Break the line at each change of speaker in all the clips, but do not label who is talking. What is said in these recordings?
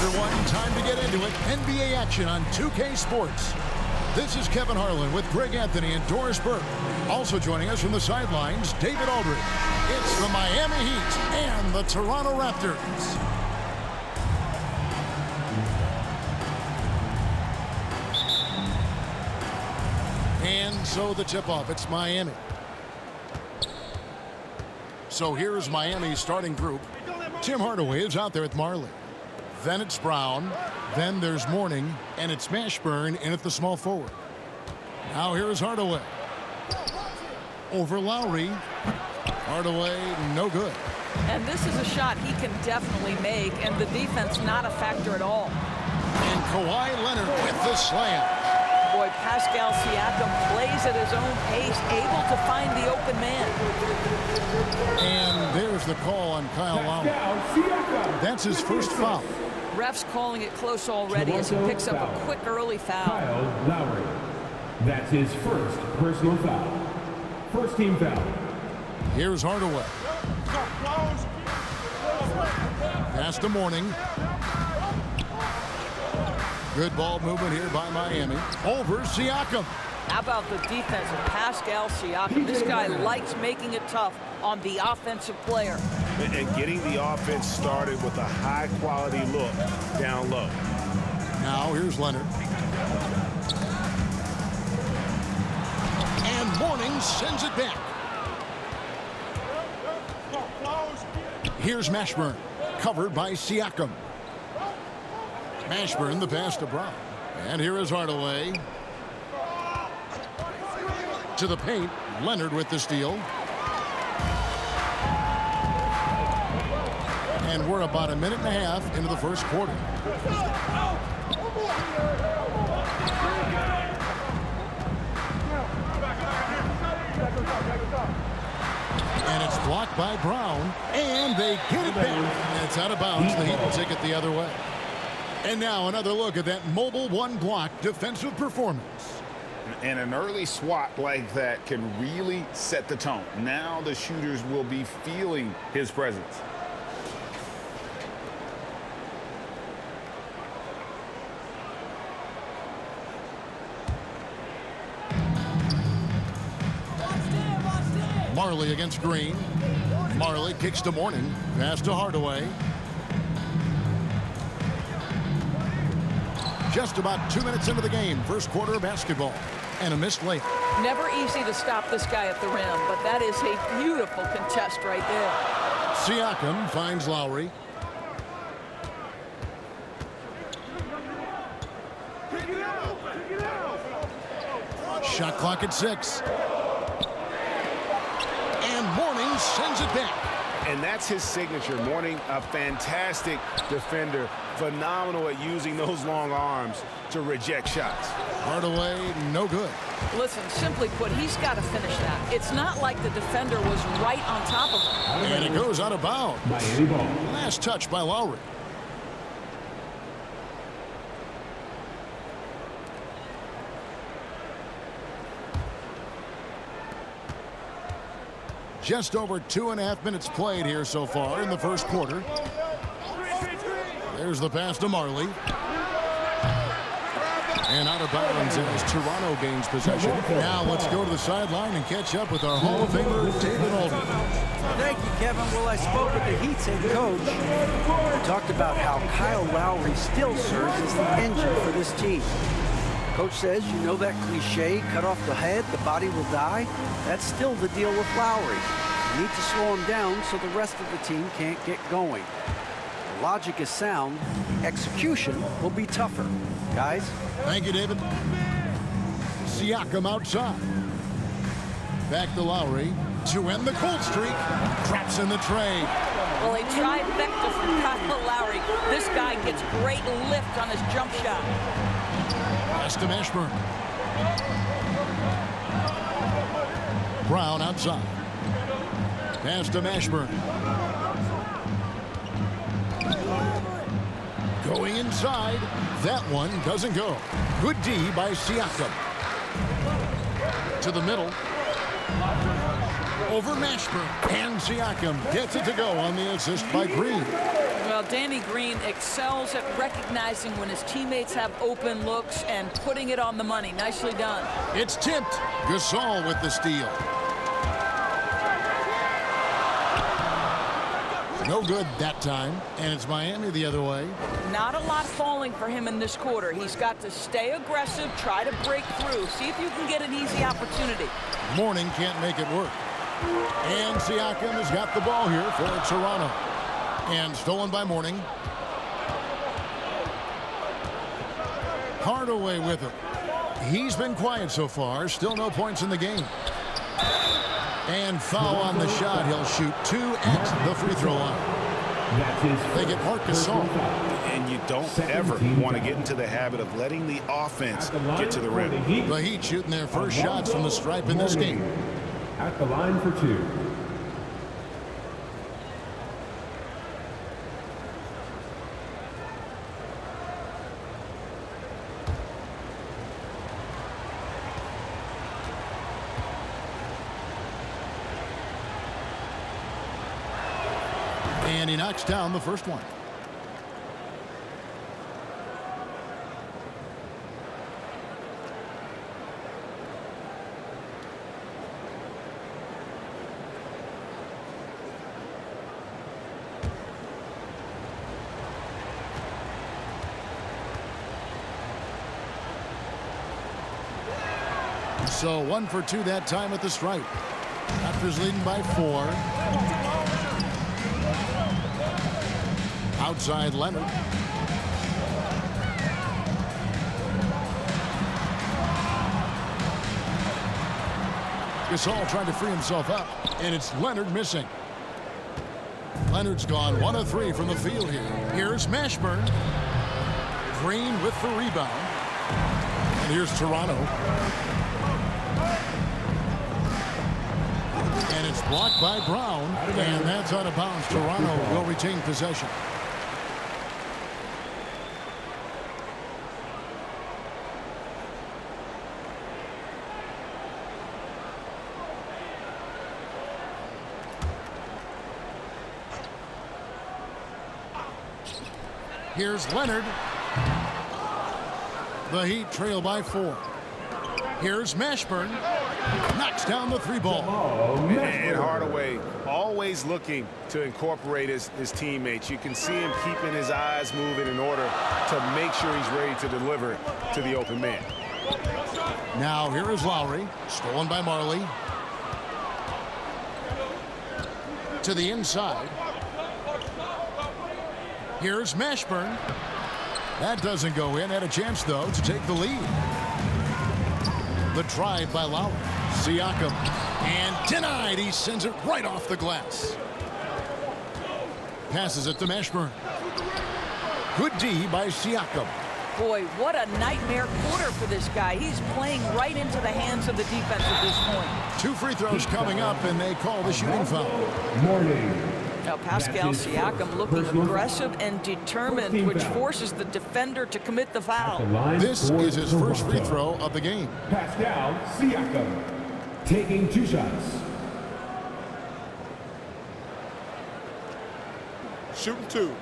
everyone. Time to get into it. NBA action on 2K Sports. This is Kevin Harlan with Greg Anthony and Doris Burke. Also joining us from the sidelines, David Aldridge. It's the Miami Heat and the Toronto Raptors. And so the tip-off, it's Miami. So here's Miami's starting group. Tim Hardaway is out there with Marley. Then it's Brown. Then there's Mourning. And it's Mashburn in at the small forward. Now here's Hardaway. Over Lowry. Hardaway, no good.
And this is a shot he can definitely make, and the defense not a factor at all.
And Kawhi Leonard with the slam.
Boy, Pascal Siakam plays at his own pace, able to find the open man.
And there's the call on Kyle Lowry. That's his first foul.
Ref's calling it close already as he picks up a quick early foul.
Kyle Lowry. That's his first personal foul. First team foul.
Here's Hardaway. Pass to Mourning. Good ball movement here by Miami. Over Siakam.
How about the defense of Pascal Siakam? This guy likes making it tough on the offensive player.
And getting the offense started with a high-quality look down low.
Now here's Leonard. And Mourning sends it back. Here's Mashburn, covered by Siakam. Mashburn, the pass to Brown. And here is Hardaway. To the paint, Leonard with the steal. And we're about a minute and a half into the first quarter. And it's blocked by Brown. And they get it back. And it's out of bounds. The Heat will take it the other way. And now another look at that mobile one-block defensive performance.
And an early swat like that can really set the tone. Now the shooters will be feeling his presence.
Marley against Green. Marley kicks to Mourning. Pass to Hardaway. Just about 2 minutes into the game. First quarter of basketball. And a missed layup.
Never easy to stop this guy at the rim, but that is a beautiful contest right there.
Siakam finds Lowry. Shot clock at 6. And Mourning sends it back.
And that's his signature. Mourning, a fantastic defender. Phenomenal at using those long arms to reject shots.
Hardaway, no good.
Listen, simply put, he's got to finish that. It's not like the defender was right on top of him.
And it goes out of bounds.
Miami ball.
Last touch by Lowry. Just over 2.5 minutes played here so far in the first quarter. There's the pass to Marley. And out of bounds as Toronto gains possession. Now let's go to the sideline and catch up with our Hall of Famer, David Aldridge.
Thank you, Kevin. Well, I spoke with the Heat's head coach. We talked about how Kyle Lowry still serves as the engine for this team. Coach says, you know that cliche, cut off the head, the body will die? That's still the deal with Lowry. You need to slow him down so the rest of the team can't get going. The logic is sound. Execution will be tougher. Guys?
Thank you, David. Siakam outside. Back to Lowry to end the cold streak. Traps in the trade.
Well, a trifecta from Kyle Lowry. This guy gets great lift on his jump shot.
Pass to Mashburn. Brown outside. Pass to Mashburn. Going inside. That one doesn't go. Good D by Siakam. To the middle. Over Mashburn. And Siakam gets it to go on the assist by Green.
Well, Well, Danny Green excels at recognizing when his teammates have open looks and putting it on the money. Nicely done.
It's tipped. Gasol with the steal. No good that time, and it's Miami the other way.
Not a lot falling for him in this quarter. He's got to stay aggressive, try to break through, see if you can get an easy opportunity.
Mourning can't make it work. And Siakam has got the ball here for Toronto. And stolen by Mourning. Hardaway with him. He's been quiet so far. Still no points in the game. And foul on the shot. He'll shoot 2 at the free throw line. They get Marc Gasol.
And you don't ever want to get into the habit of letting the offense get to the rim.
The Heat shooting their first shots from the stripe in this game.
At the line for 2.
And he knocks down the first one. So 1 for 2 that time at the stripe. Raptors leading by 4. Outside Leonard. Gasol trying to free himself up, and it's Leonard missing. Leonard's gone 1 of 3 from the field here. Here's Mashburn. Green with the rebound. And here's Toronto. And it's blocked by Brown, and that's out of bounds. Toronto will retain possession. Here's Leonard. The Heat trail by 4. Here's Mashburn. Knocks down the 3-ball.
And Hardaway always looking to incorporate his teammates. You can see him keeping his eyes moving in order to make sure he's ready to deliver to the open man.
Now here is Lowry. Stolen by Marley. To the inside. Here's Mashburn. That doesn't go in. Had a chance, though, to take the lead. The drive by Lowry. Siakam. And denied. He sends it right off the glass. Passes it to Mashburn. Good D by Siakam.
Boy, what a nightmare quarter for this guy. He's playing right into the hands of the defense at this point.
2 free throws coming up, and they call the shooting foul.
Morning.
Now Pascal Siakam looking aggressive and determined, which forces the defender to commit the foul.
This is his first free throw of the game.
Pascal Siakam taking 2 shots.
Shooting 2.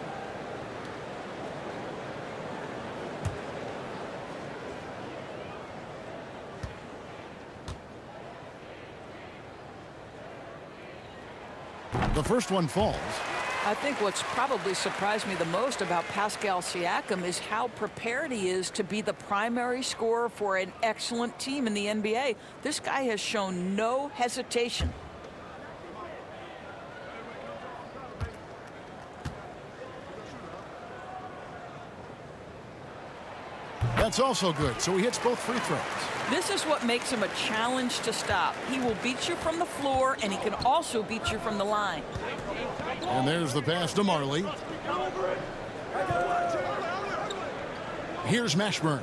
The first one falls.
I think what's probably surprised me the most about Pascal Siakam is how prepared he is to be the primary scorer for an excellent team in the NBA. This guy has shown no hesitation.
That's also good, so he hits both free throws.
This is what makes him a challenge to stop. He will beat you from the floor, and he can also beat you from the line.
And there's the pass to Marley. Here's Mashburn.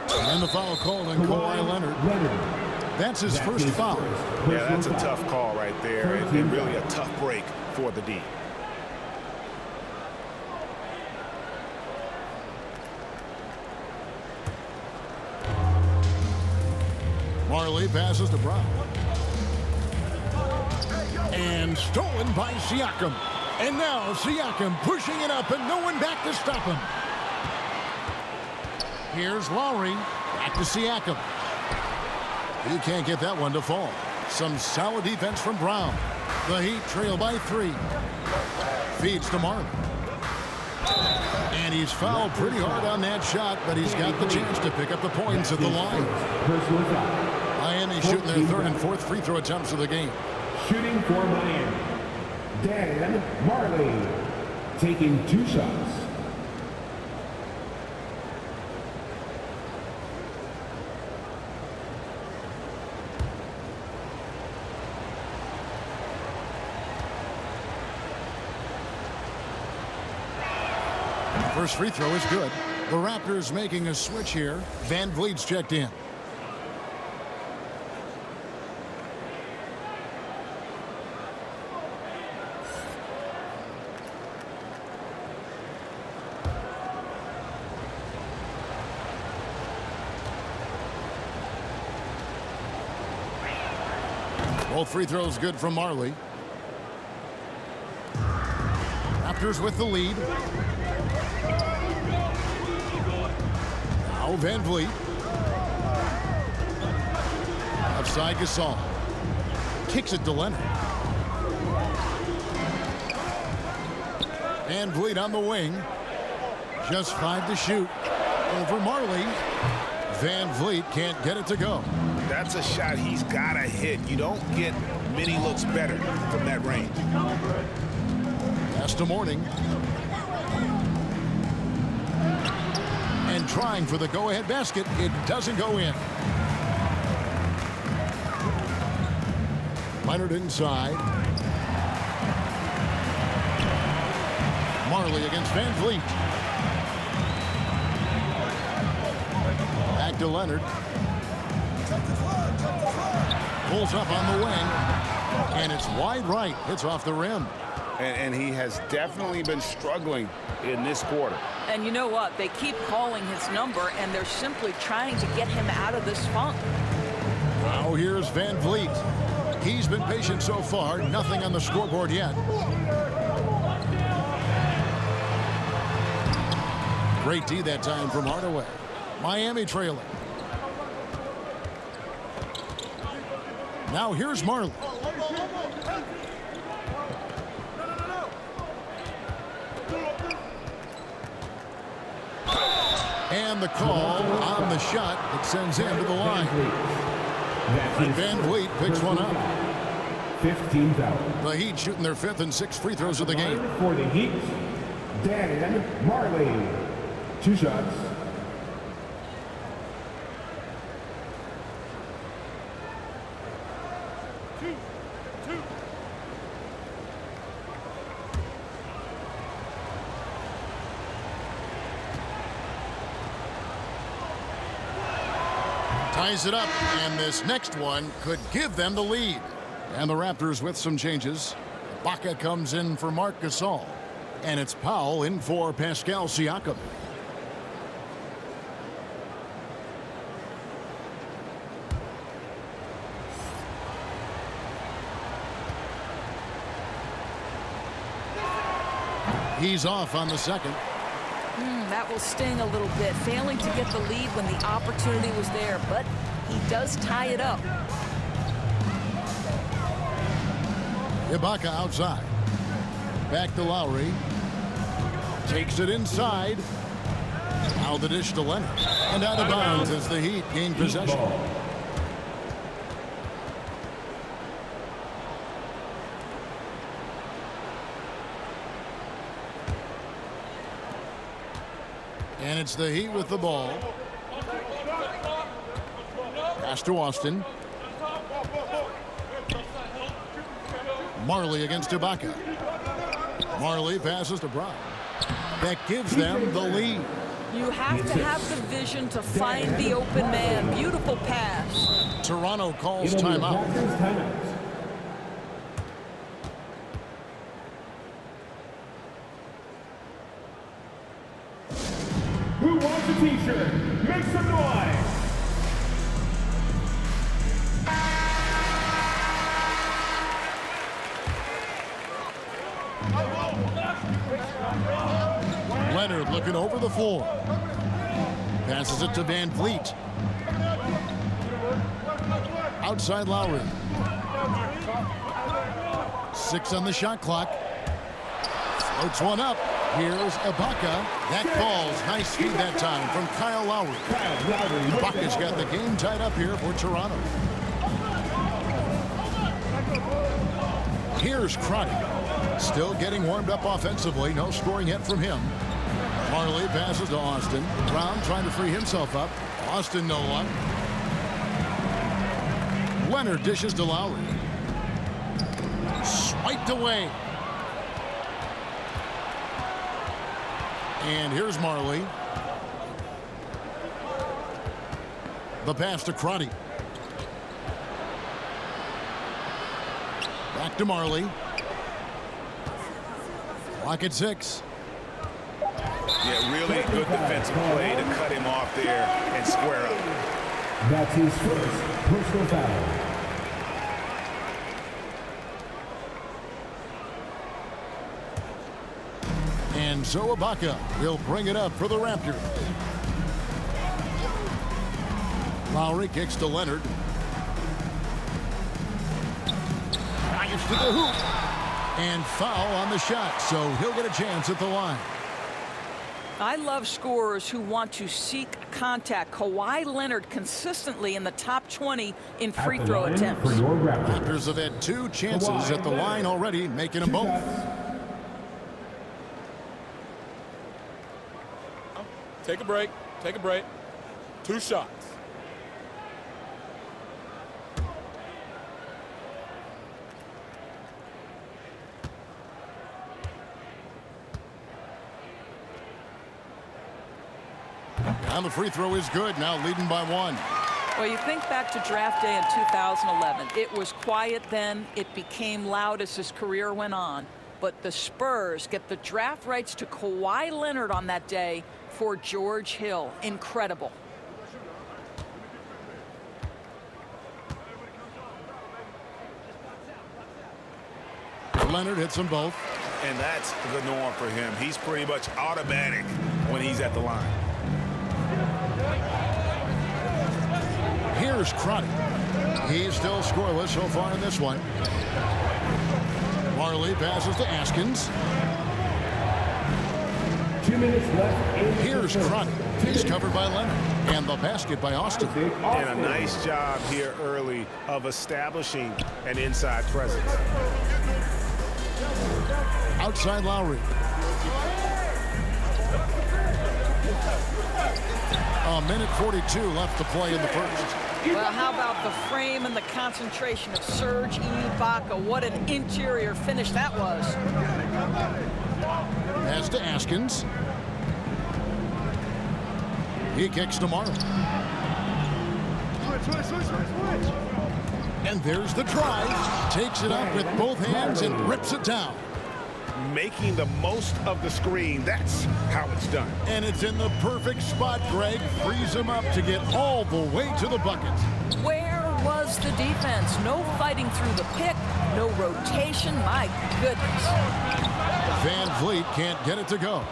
And the foul called on Kawhi Leonard. That's his first foul.
Yeah, that's a tough call right there, and really a tough break for the D.
Marley passes to Brown. And stolen by Siakam. And now Siakam pushing it up and no one back to stop him. Here's Lowry. Back to Siakam. He can't get that one to fall. Some solid defense from Brown. The Heat trail by 3. Feeds to Marley. And he's fouled pretty hard on that shot, but he's got the chance to pick up the points at the line. Miami shooting their 3rd and 4th free throw attempts of the game.
Shooting for Miami, Dan Marley, taking 2 shots.
First free throw is good. The Raptors making a switch here. Van Vliet's checked in. Both free throws good from Marley. Raptors with the lead. Now Van Vliet. Outside Gasol. Kicks it to Leonard. Van Vliet on the wing. Just 5 to shoot. Over Marley. Van Vliet can't get it to go.
That's a shot he's got to hit. You don't get many looks better from that range.
Pass to Morning. And trying for the go-ahead basket. It doesn't go in. Leonard inside. Marley against Van Vliet. Back to Leonard. Pulls up on the wing. And it's wide right. Hits off the rim.
And he has definitely been struggling in this quarter.
And you know what? They keep calling his number, and they're simply trying to get him out of this funk.
Now here's Van Vliet. He's been patient so far. Nothing on the scoreboard yet. Great D that time from Hardaway. Miami trailing. Now here's Marley. And the call on the shot that sends him to the line. Van Vliet picks one up.
15 fouls.
The Heat shooting their 5th and 6th free throws of the game.
For the Heat, Dan Marley, 2 shots.
Ties it up, and this next one could give them the lead. And the Raptors with some changes. Baca comes in for Marc Gasol. And it's Powell in for Pascal Siakam. He's off on the second.
That will sting a little bit, failing to get the lead when the opportunity was there, but he does tie it up.
Ibaka outside. Back to Lowry. Takes it inside. Now the dish to Leonard. And out of bounds as the Heat gain possession. And it's the Heat with the ball. Pass to Austin. Marley against Ibaka. Marley passes to Brown. That gives them the lead.
You have to have the vision to find the open man. Beautiful pass.
Toronto calls timeout.
Who wants a t-shirt? Make some noise!
Leonard looking over the floor. Passes it to Van Vliet. Outside Lowry. 6 on the shot clock. Floats one up. Here's Ibaka. That falls. Nice feed that time from Kyle Lowry. Ibaka's got the game tied up here for Toronto. Here's Crotty. Still getting warmed up offensively. No scoring yet from him. Marley passes to Austin. Brown trying to free himself up. Austin no luck. Leonard dishes to Lowry. Swiped away. And here's Marley. The pass to Crotty. Back to Marley. Clock at 6.
Yeah, really good defensive play to cut him off there and square up.
That's his first personal foul.
And so Ibaka will bring it up for the Raptors. Lowry kicks to Leonard. Drives to the hoop. And foul on the shot, so he'll get a chance at the line.
I love scorers who want to seek contact. Kawhi Leonard consistently in the top 20 in free throw attempts.
For your Raptors.
Raptors have had 2 chances at the line already, making them both.
Take a break. Take a break. 2 shots.
And the free throw is good, now leading by 1.
Well, you think back to draft day in 2011. It was quiet then. It became loud as his career went on. But the Spurs get the draft rights to Kawhi Leonard on that day for George Hill. Incredible.
Leonard hits them both.
And that's the norm for him. He's pretty much automatic when he's at the line.
Here's Crotty. He's still scoreless so far in this one. Marley passes to Askins.
2 minutes left.
Here's Crotty. He's covered by Leonard. And the basket by Austin.
And a nice job here early of establishing an inside presence.
Outside Lowry. A minute 42 left to play in the first.
Well, how about the frame and the concentration of Serge Ibaka? What an interior finish that was.
Pass to Askins. He kicks to Marley. And there's the drive. Takes it up with both hands and rips it down.
Making the most of the screen. That's how it's done.
And it's in the perfect spot, Greg. Frees him up to get all the way to the bucket.
Where was the defense? No fighting through the pick, no rotation. My goodness.
Van Vliet can't get it to go.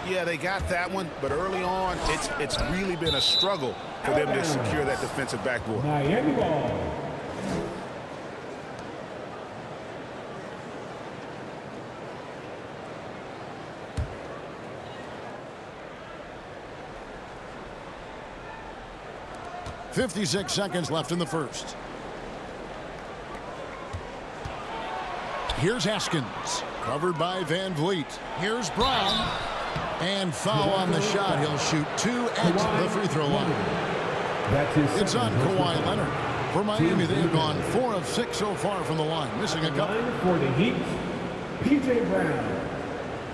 Yeah, they got that one, but early on, it's really been a struggle for them to secure that defensive backboard.
Miami ball.
.56 seconds left in the first. Here's Askins, covered by Van Vliet. Here's Brown, and foul on the shot. He'll shoot 2 at the free throw line. It's on Kawhi Leonard. For Miami, they've gone 4 of 6 so far from the line, missing a couple.
Line for the Heat, P.J. Brown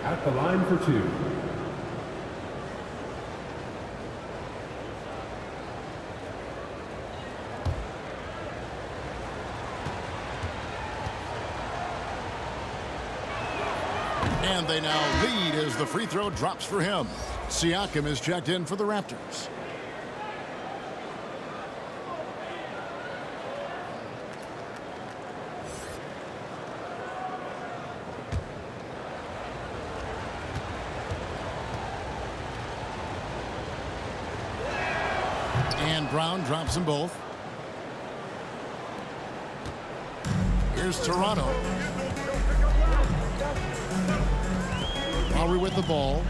at the line for 2.
And they now lead as the free throw drops for him. Siakam is checked in for the Raptors. And Brown drops them both. Here's Toronto. Lowry with the ball.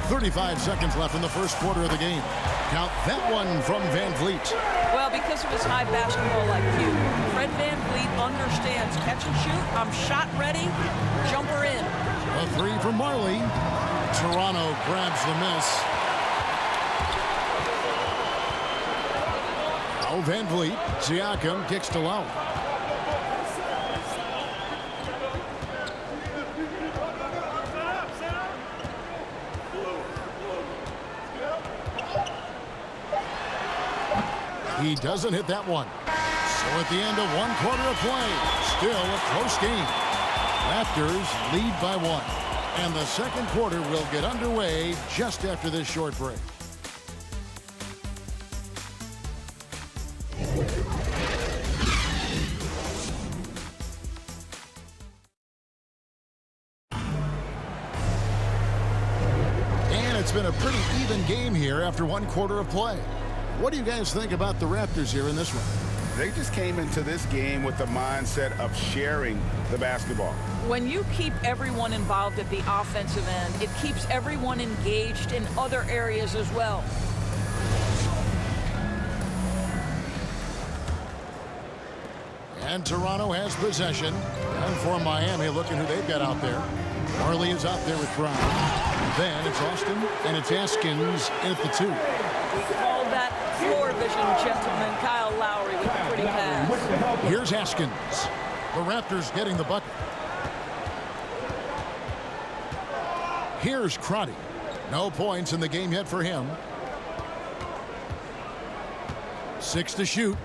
35 seconds left in the first quarter of the game. Count that one from Van Vliet.
Well, because of his high basketball IQ, Fred Van Vliet understands catch and shoot. I'm shot ready. Jumper in.
A three from Marley. Toronto grabs the miss. Oh, Van Vliet. Siakam kicks to Lowry. He doesn't hit that one. So at the end of one quarter of play, still a close game. Raptors lead by 1. And the second quarter will get underway just after this short break. And it's been a pretty even game here after one quarter of play. What do you guys think about the Raptors here in this one?
They just came into this game with the mindset of sharing the basketball.
When you keep everyone involved at the offensive end, it keeps everyone engaged in other areas as well.
And Toronto has possession. And for Miami, looking who they've got out there. Marley is out there with Brown. Then it's Austin, and it's Askins in at the 2.
We call that floor vision, gentlemen. Kyle Lowry with a pretty pass.
Here's Askins. The Raptors getting the bucket. Here's Crotty. No points in the game yet for him. 6 to shoot.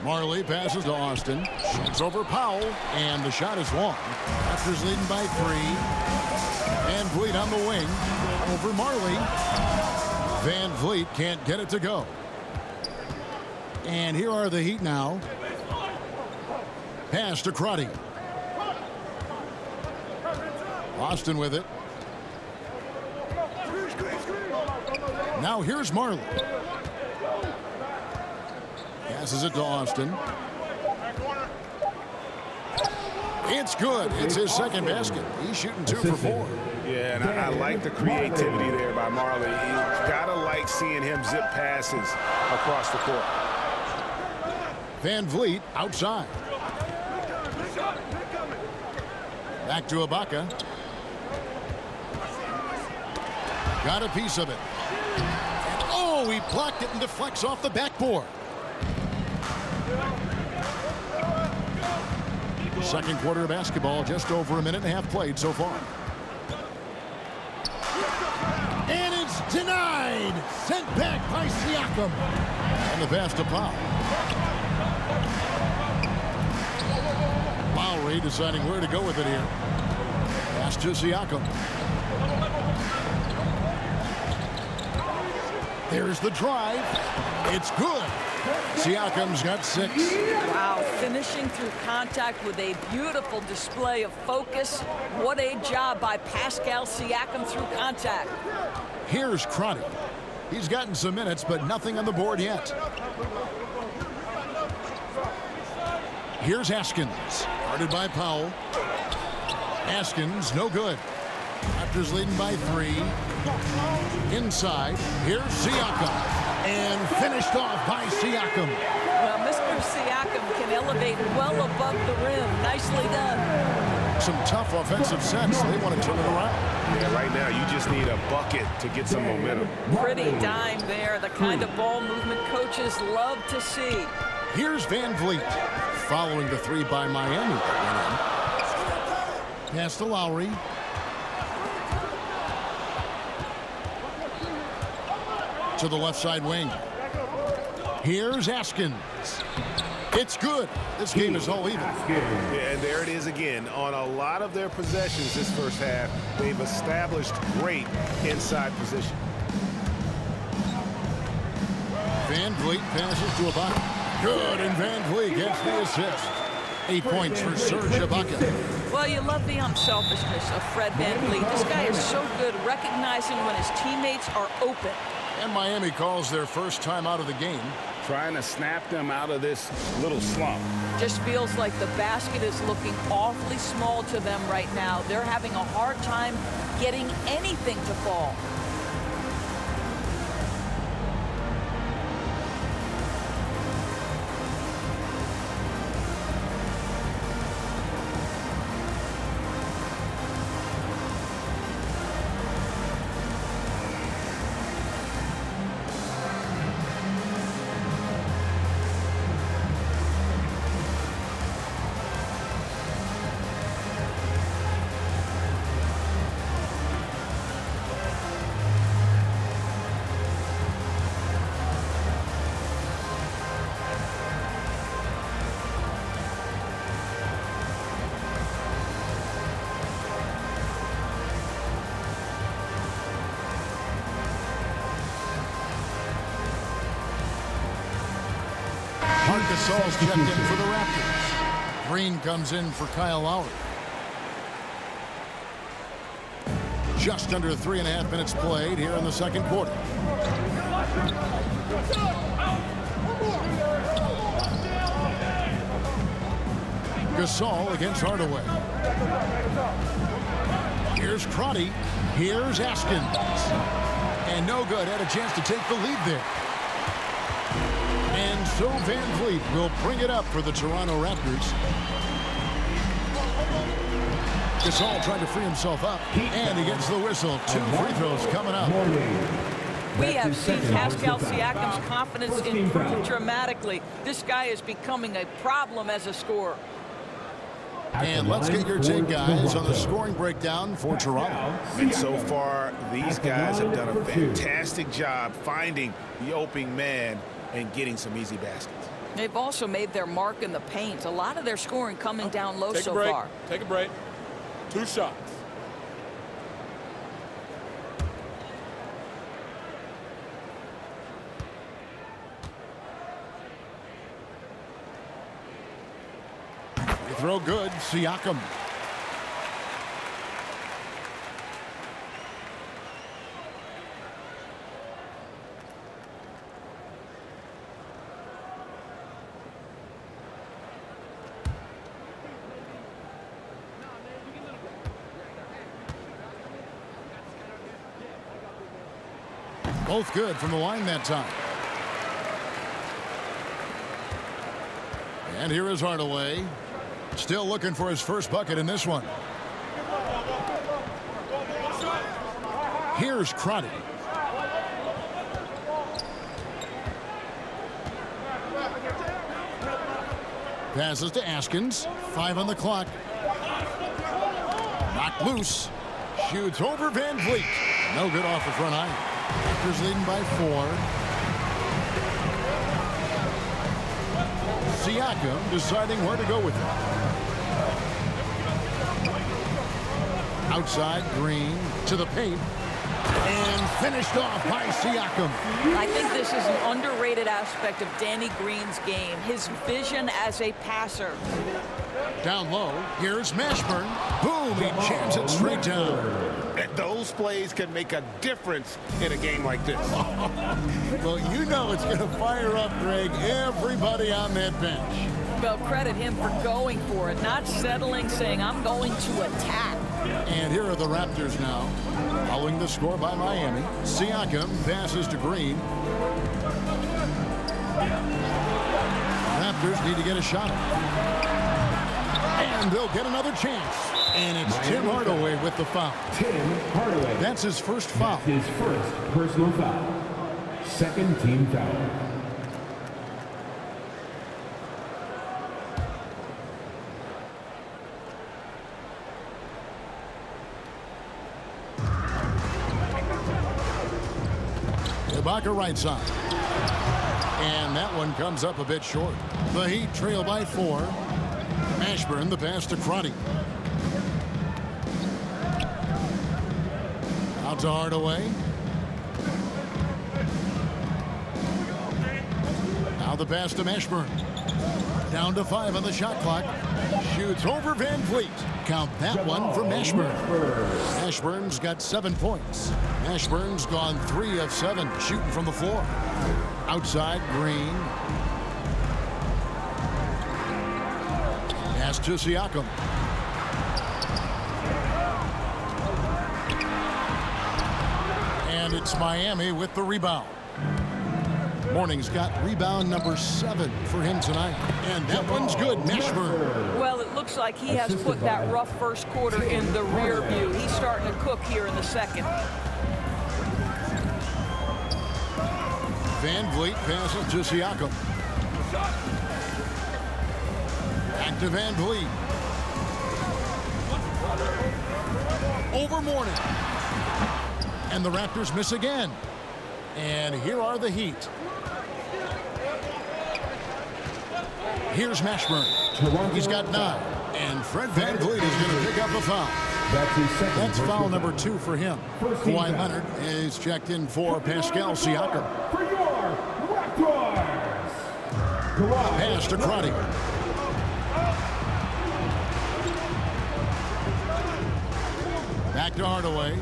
Marley passes to Austin. Shoots over Powell. And the shot is long. Raptors leading by 3. Van Vliet on the wing. Over Marley. Van Vliet can't get it to go. And here are the Heat now. Pass to Crotty. Austin with it. Now here's Marley. Passes it to Austin. It's good. It's his second basket. He's shooting 2 for 4.
Yeah, and I like the creativity there by Marley. You gotta like seeing him zip passes across the court.
Van Vliet outside. Back to Ibaka. Got a piece of it. Oh, he blocked it and deflects off the backboard. Second quarter of basketball, just over a minute and a half played so far. And it's denied. Sent back by Siakam. And the pass to Powell. Lowry deciding where to go with it here. Pass to Siakam. There's the drive. It's good. Siakam's got 6.
Wow, finishing through contact with a beautiful display of focus. What a job by Pascal Siakam through contact.
Here's Crotty. He's gotten some minutes, but nothing on the board yet. Here's Askins. Guarded by Powell. Askins, no good. Raptors leading by 3. Inside. Here's Siakam. And finished off by Siakam.
Well, Mr. Siakam can elevate well above the rim. Nicely done.
Some tough offensive sets. They want to turn it around.
Yeah, right now you just need a bucket to get some momentum.
Pretty dime there. The kind of ball movement coaches love to see.
Here's Van Vliet. Following the 3 by Miami that went in. Pass to Lowry. To the left side wing. Here's Askins. It's good. This game is all even.
Yeah, and there it is again. On a lot of their possessions this first half, they've established great inside position.
Van Vliet passes to Ibaka. Good, and Van Vliet gets the assist. 8 points for Serge Ibaka.
Well, you love the unselfishness of Fred VanVleet. This guy is so good recognizing when his teammates are open.
And Miami calls their first time out of the game.
Trying to snap them out of this little slump.
Just feels like the basket is looking awfully small to them right now. They're having a hard time getting anything to fall.
Gasol's checked in for the Raptors. Green comes in for Kyle Lowry. Just under 3.5 minutes played here in the second quarter. Gasol against Hardaway. Here's Crotty. Here's Askins. And no good. Had a chance to take the lead there. And so VanVleet will bring it up for the Toronto Raptors. Gasol trying to free himself up. And he gets the whistle. 2 free throws coming up.
We have seen Pascal Siakam's confidence improve dramatically. This guy is becoming a problem as a scorer.
And let's get your take, guys, on the scoring breakdown for Toronto.
And so far, these guys have done a fantastic job finding the opening man and getting some easy baskets.
They've also made their mark in the paint. A lot of their scoring coming down low so far.
Take a break. 2 shots.
They throw good. Siakam. Both good from the line that time. And here is Hardaway. Still looking for his first bucket in this one. Here's Crotty. Passes to Askins. 5 on the clock. Knocked loose. Shoots over VanVleet. No good off the front iron. Raptors leading by 4. Siakam deciding where to go with it. Outside, Green to the paint. And finished off by Siakam.
I think this is an underrated aspect of Danny Green's game, his vision as a passer.
Down low, here's Mashburn. Boom, he jams it straight down.
Those plays can make a difference in a game like this.
Well, you know it's going to fire up, Greg, everybody on that bench.
Well, credit him for going for it, not settling, saying, I'm going to attack.
And here are the Raptors now. Following the score by Miami. Siakam passes to Green. Raptors need to get a shot. And they'll get another chance. And it's Tim Hardaway with the foul.
Tim Hardaway.
That's his first foul.
His first personal foul. Second team foul.
Ibaka right side. And that one comes up a bit short. The Heat trail by 4. Mashburn the pass to Crotty. Out to Hardaway. Now the pass to Mashburn. Down to 5 on the shot clock. Shoots over Van Vliet. Count that one for Mashburn. Mashburn's got 7 points. Mashburn's gone 3 of 7 shooting from the floor. Outside, Green. Pass to Siakam. And it's Miami with the rebound. Mourning's got rebound number 7 for him tonight. And that one's good. Mashburn.
Well, it looks like he has put that rough first quarter in the rear view. He's starting to cook here in the second.
Van Vliet passes to Siakam. Back to Van Vliet. Over Mourning. And the Raptors miss again. And here are the Heat. Here's Mashburn. He's got 9. And Fred Van Vliet is going to pick up a foul. That's foul number 2 for him. Kawhi Leonard is checked in for Pascal Siakam.
For your Raptors.
Pass to Crotty. Back to Hardaway.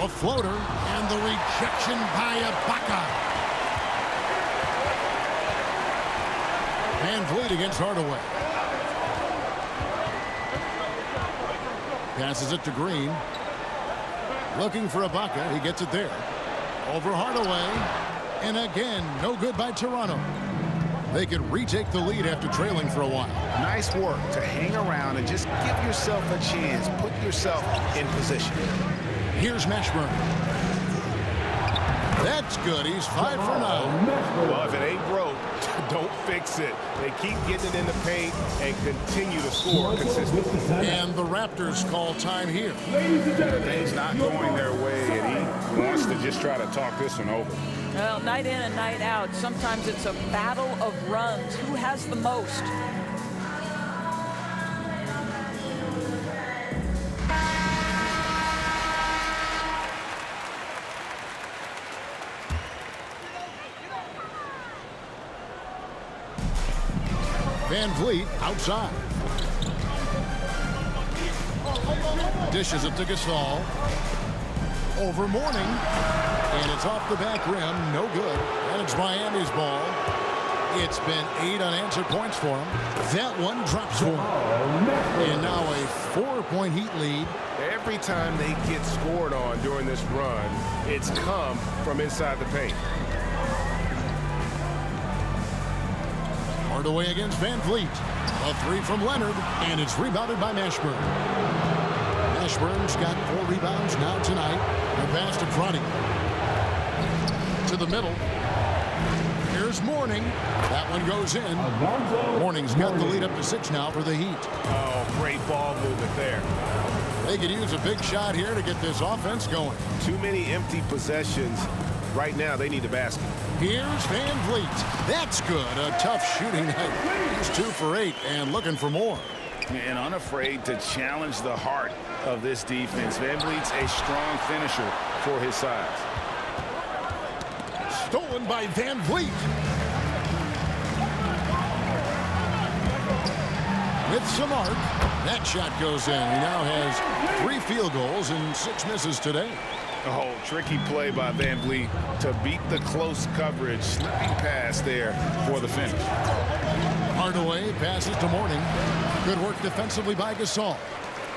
A floater and the rejection by Ibaka. Van Vliet against Hardaway. Passes it to Green. Looking for Ibaka. He gets it there. Over Hardaway. And again, no good by Toronto. They could retake the lead after trailing for a while.
Nice work to hang around and just give yourself a chance. Put yourself in position.
Here's Mashburn. That's good. He's 5 for 9.
Well, if it ain't broke, don't fix it. They keep getting it in the paint and continue to score consistently.
And the Raptors call time here.
Things not going their way, and he wants to just try to talk this one over.
Well, night in and night out, sometimes it's a battle of runs. Who has the most?
Van Vliet outside. Dishes it to Gasol. Over Mourning. And it's off the back rim. No good. And it's Miami's ball. It's been 8 unanswered points for him. That one drops for him. And now a 4-point Heat lead.
Every time they get scored on during this run, it's come from inside the paint.
Hardaway against Van Vliet. A 3 from Leonard, and it's rebounded by Mashburn. Mashburn's got 4 rebounds now tonight. The pass to Crotty. To the middle. Here's Mourning. That one goes in. Mourning's got the lead up to 6 now for the Heat.
Oh, great ball movement there.
They could use a big shot here to get this offense going.
Too many empty possessions. Right now, they need a basket.
Here's Van Vliet. That's good. A tough shooting night. He's 2 for 8 and looking for more.
And unafraid to challenge the heart of this defense. Van Vliet's a strong finisher for his size.
Stolen by Van Vliet. With some arc, that shot goes in. He now has 3 field goals and 6 misses today.
Oh, tricky play by Van Vliet to beat the close coverage. Slipping pass there for the finish.
Hardaway passes to Mourning. Good work defensively by Gasol.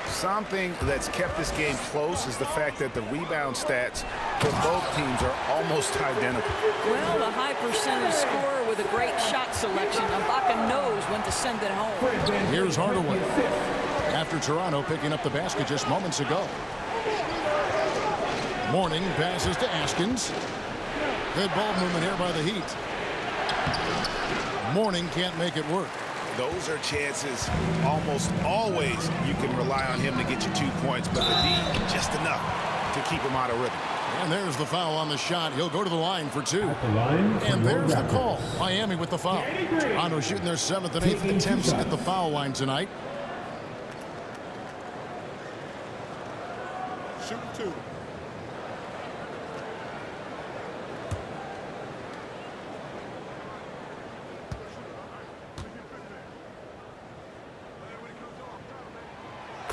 Something that's kept this game close is the fact that the rebound stats for both teams are almost identical.
Well, the high percentage scorer with a great shot selection. Ibaka knows when to send it home.
Here's Hardaway. After Toronto picking up the basket just moments ago. Mourning passes to Askins. Good ball movement here by the Heat. Mourning can't make it work.
Those are chances almost always you can rely on him to get you 2 points, but the D just enough to keep him out of rhythm.
And there's the foul on the shot. He'll go to the line for 2. And there's the call. Miami with the foul. Toronto shooting their 7th and 8th attempts at the foul line tonight.
Shoot 2.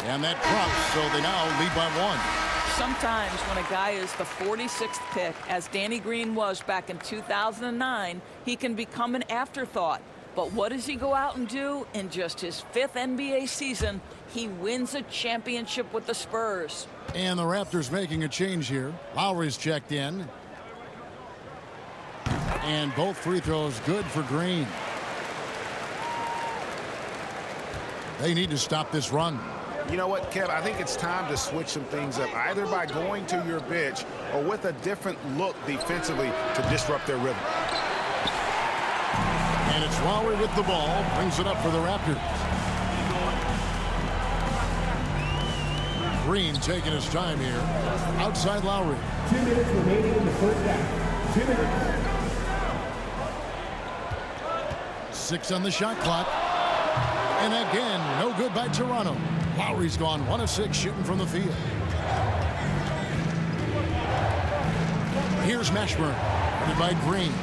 And that drops, so they now lead by 1.
Sometimes when a guy is the 46th pick, as Danny Green was back in 2009, he can become an afterthought. But what does he go out and do? In just his 5th NBA season, he wins a championship with the Spurs.
And the Raptors making a change here. Lowry's checked in. And both free throws good for Green. They need to stop this run.
You know what, Kev? I think it's time to switch some things up, either by going to your bench or with a different look defensively to disrupt their rhythm.
And it's Lowry with the ball. Brings it up for the Raptors. Green taking his time here. Outside Lowry.
2 minutes remaining in the first half. 2 minutes.
6 on the shot clock. And again, no good by Toronto. Lowry's gone 1 of 6 shooting from the field. Here's Mashburn, guarded by Green.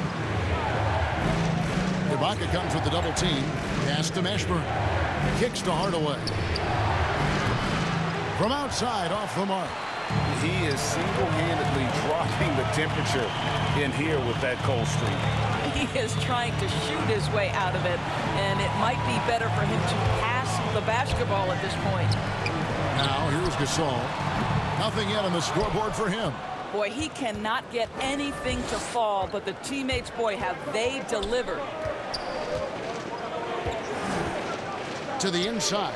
Ibaka comes with the double team. Pass to Mashburn. Kicks to Hardaway. From outside, off the mark.
He is single-handedly dropping the temperature in here with that cold streak.
He is trying to shoot his way out of it, and it might be better for him to pass the basketball at this point.
Now, here's Gasol. Nothing yet on the scoreboard for him.
Boy, he cannot get anything to fall, but the teammates, boy, have they delivered.
To the inside.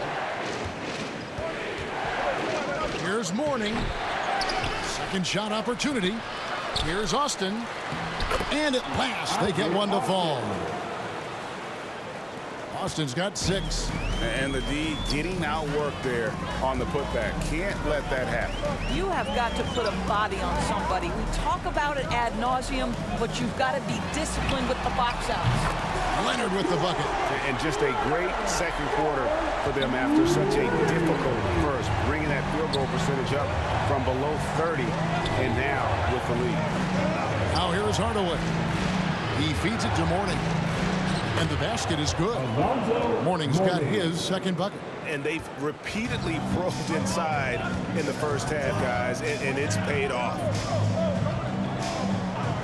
Here's Mourning. Second shot opportunity. Here's Austin. And at last, they get one to fall. Austin's got 6.
And the D getting outworked there on the putback. Can't let that happen.
You have got to put a body on somebody. We talk about it ad nauseum, but you've got to be disciplined with the box outs.
Leonard with the bucket.
And just a great second quarter for them after such a difficult first, bringing that field goal percentage up from below 30 and now with the lead.
Now here is Hardaway. He feeds it to Mourning. And the basket is good. Mourning's got his second bucket.
And they've repeatedly probed inside in the first half, guys, and it's paid off.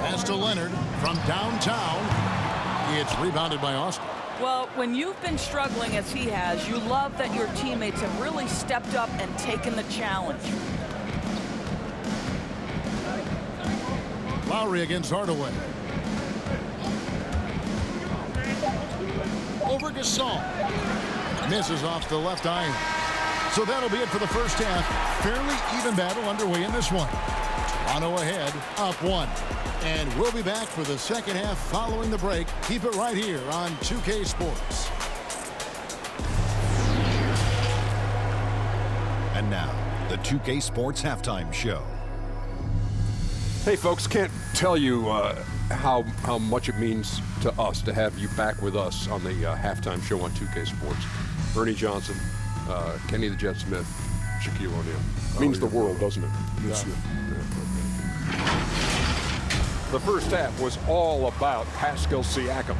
Pass to Leonard from downtown. It's rebounded by Austin.
Well, when you've been struggling as he has, you love that your teammates have really stepped up and taken the challenge.
Lowry against Hardaway. Over Gasol. Misses off the left iron. So that'll be it for the first half. Fairly even battle underway in this one. Toronto ahead, up 1. And we'll be back for the second half following the break. Keep it right here on 2K Sports.
And now, the 2K Sports Halftime Show.
Hey, folks, can't tell you how much it means to us to have you back with us on the halftime show on 2K Sports. Ernie Johnson, Kenny the Jet Smith, Shaquille O'Neal. Means the world, doesn't it?
Yes, sir.
The first half was all about Pascal Siakam.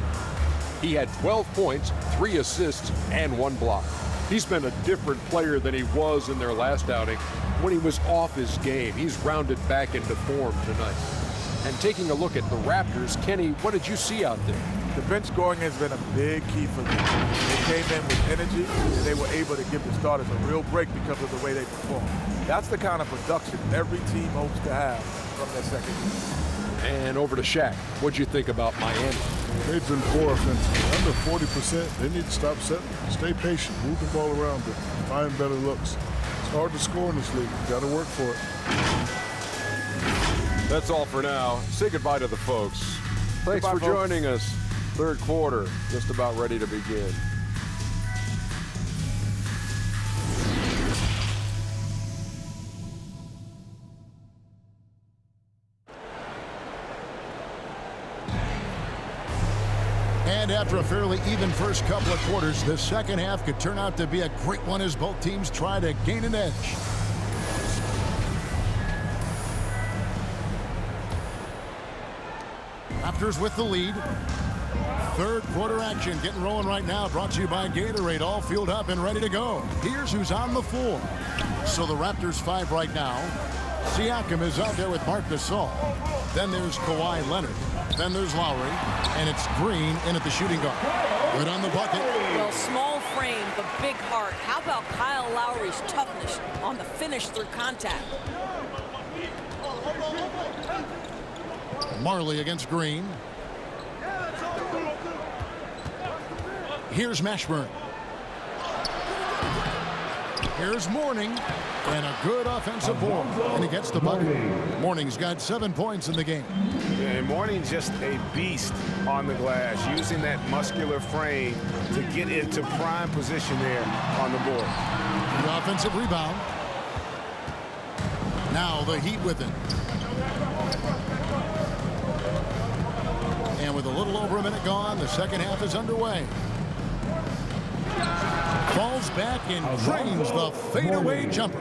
He had 12 points, 3 assists, and 1 block. He's been a different player than he was in their last outing when he was off his game. He's rounded back into form tonight. And taking a look at the Raptors, Kenny, what did you see out there?
The bench scoring has been a big key for them. They came in with energy, and they were able to give the starters a real break because of the way they performed. That's the kind of production every team hopes to have from their second unit.
And over to Shaq. What'd you think about Miami?
They've been poor offensively. Under 40%. They need to stop settling. Stay patient. Move the ball around them. Find better looks. It's hard to score in this league. You got to work for it.
That's all for now. Say goodbye to the folks. Thanks for joining us. Third quarter, just about ready to begin.
And after a fairly even first couple of quarters, the second half could turn out to be a great one as both teams try to gain an edge. Raptors with the lead. Third quarter action getting rolling right now. Brought to you by Gatorade. All fueled up and ready to go. Here's who's on the floor. So the Raptors 5 right now. Siakam is out there with Marc Gasol. Then there's Kawhi Leonard. Then there's Lowry. And it's Green in at the shooting guard. Good on the bucket.
Well, small frame, but big heart. How about Kyle Lowry's toughness on the finish through contact?
Marley against Green. Here's Mashburn. Here's Mourning. And a good offensive board. And he gets the bucket. Mourning's got 7 points in the game.
And Mourning's just a beast on the glass, using that muscular frame to get into prime position there on the board.
The offensive rebound. Now the Heat with it. And with a little over a minute gone, the second half is underway. Falls back and drains the fadeaway jumper.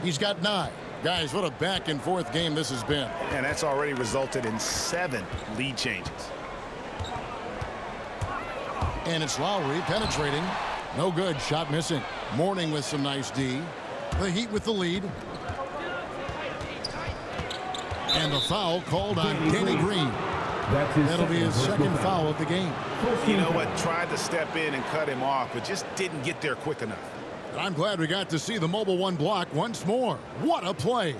He's got 9. Guys, what a back and forth game this has been.
And that's already resulted in 7 lead changes.
And it's Lowry penetrating. No good. Shot missing. Mourning with some nice D. The Heat with the lead. And the foul called on Danny Green. That'll be his second foul of the game.
You know what? Tried to step in and cut him off, but just didn't get there quick enough.
I'm glad we got to see the mobile one block once more. What a play.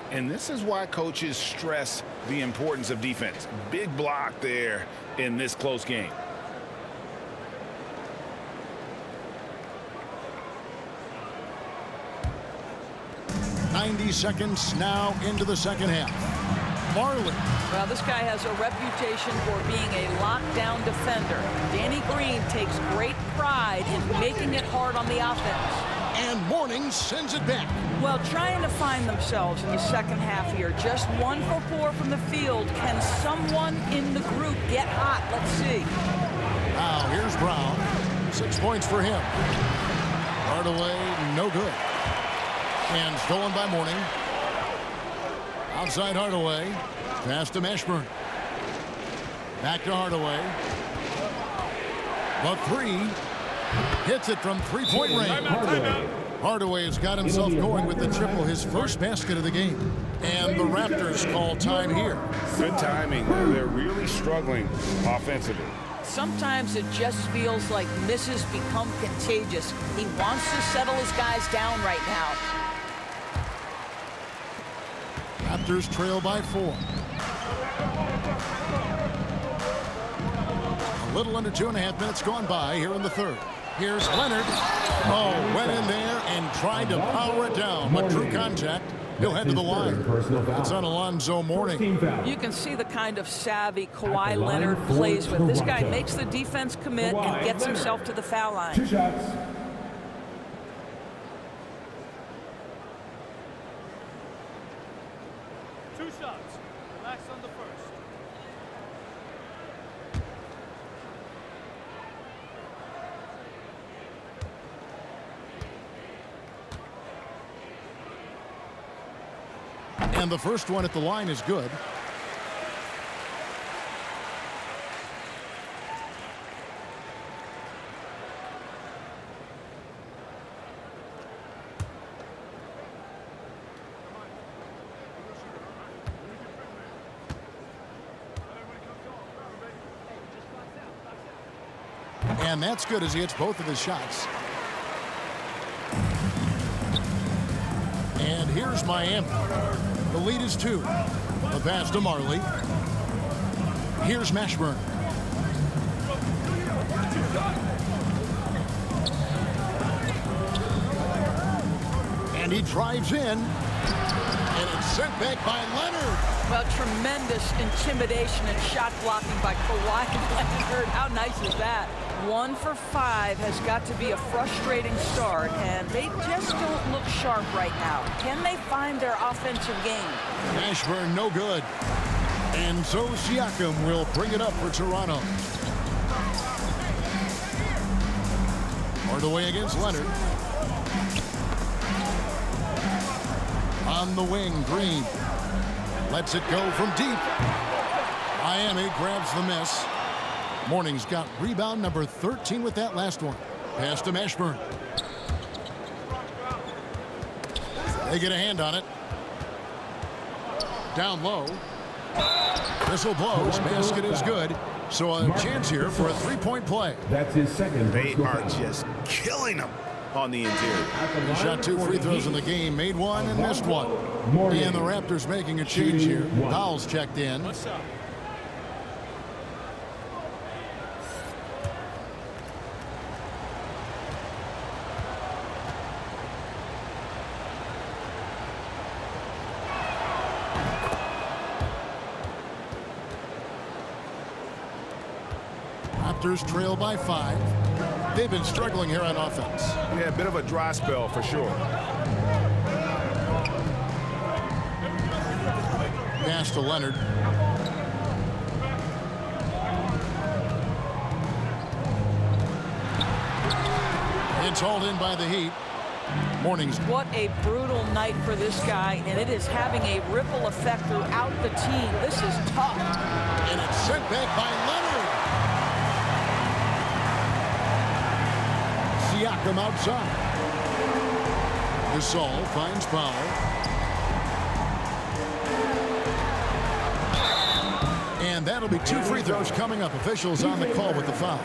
And this is why coaches stress the importance of defense. Big block there in this close game.
.90 seconds now into the second half. Marley.
Well, this guy has a reputation for being a lockdown defender. Danny Green takes great pride in making it hard on the offense.
And Mourning sends it back.
Well, trying to find themselves in the second half here. Just 1 for 4 from the field. Can someone in the group get hot? Let's see.
Now here's Brown. 6 points for him. Hardaway, no good. And stolen by Mourning. Outside Hardaway. Pass to Mashburn. Back to Hardaway. The 3. Hits it from 3-point range. Hardaway has got himself going with the triple, his first basket of the game. And the Raptors call time here.
Good timing. They're really struggling offensively.
Sometimes it just feels like misses become contagious. He wants to settle his guys down right now.
Raptors trail by 4. A little under 2.5 minutes gone by here in the third. Here's Leonard. Oh, went in there and tried to power it down, but true contact. He'll head to the line. It's on Alonzo Mourning.
You can see the kind of savvy Kawhi Leonard plays with. This guy makes the defense commit and gets himself to the foul line.
2 shots.
Relax on the first.
And the first one at the line is good. And that's good as he hits both of his shots. And here's Miami. The lead is 2. A pass to Marley. Here's Mashburn. And he drives in. And it's sent back by Leonard.
Well, tremendous intimidation and shot blocking by Kawhi Leonard. How nice is that? 1 for 5 has got to be a frustrating start, and they just don't look sharp right now. Can they find their offensive game?
Mashburn, no good. And so Siakam will bring it up for Toronto. Hardaway against Leonard. On the wing, Green. Lets it go from deep. Miami grabs the miss. Morning's got rebound number 13 with that last one. Pass to Mashburn. They get a hand on it. Down low. Whistle blows. Basket is good. So a chance here for a three-point play.
That's his second.
They are just killing them on the interior.
He shot 2 free throws in the game, made one and missed one. And the Raptors making a change here. Powell's checked in. Raptors trail by 5. They've been struggling here on offense.
Yeah, a bit of a dry spell for sure.
Pass to Leonard. It's hauled in by the Heat. Morning's.
What a brutal night for this guy, and it is having a ripple effect throughout the team. This is tough.
And it's sent back by Leonard. Siakam outside. Gasol finds Powell. And that'll be 2 free throws coming up. Officials on the call with the foul.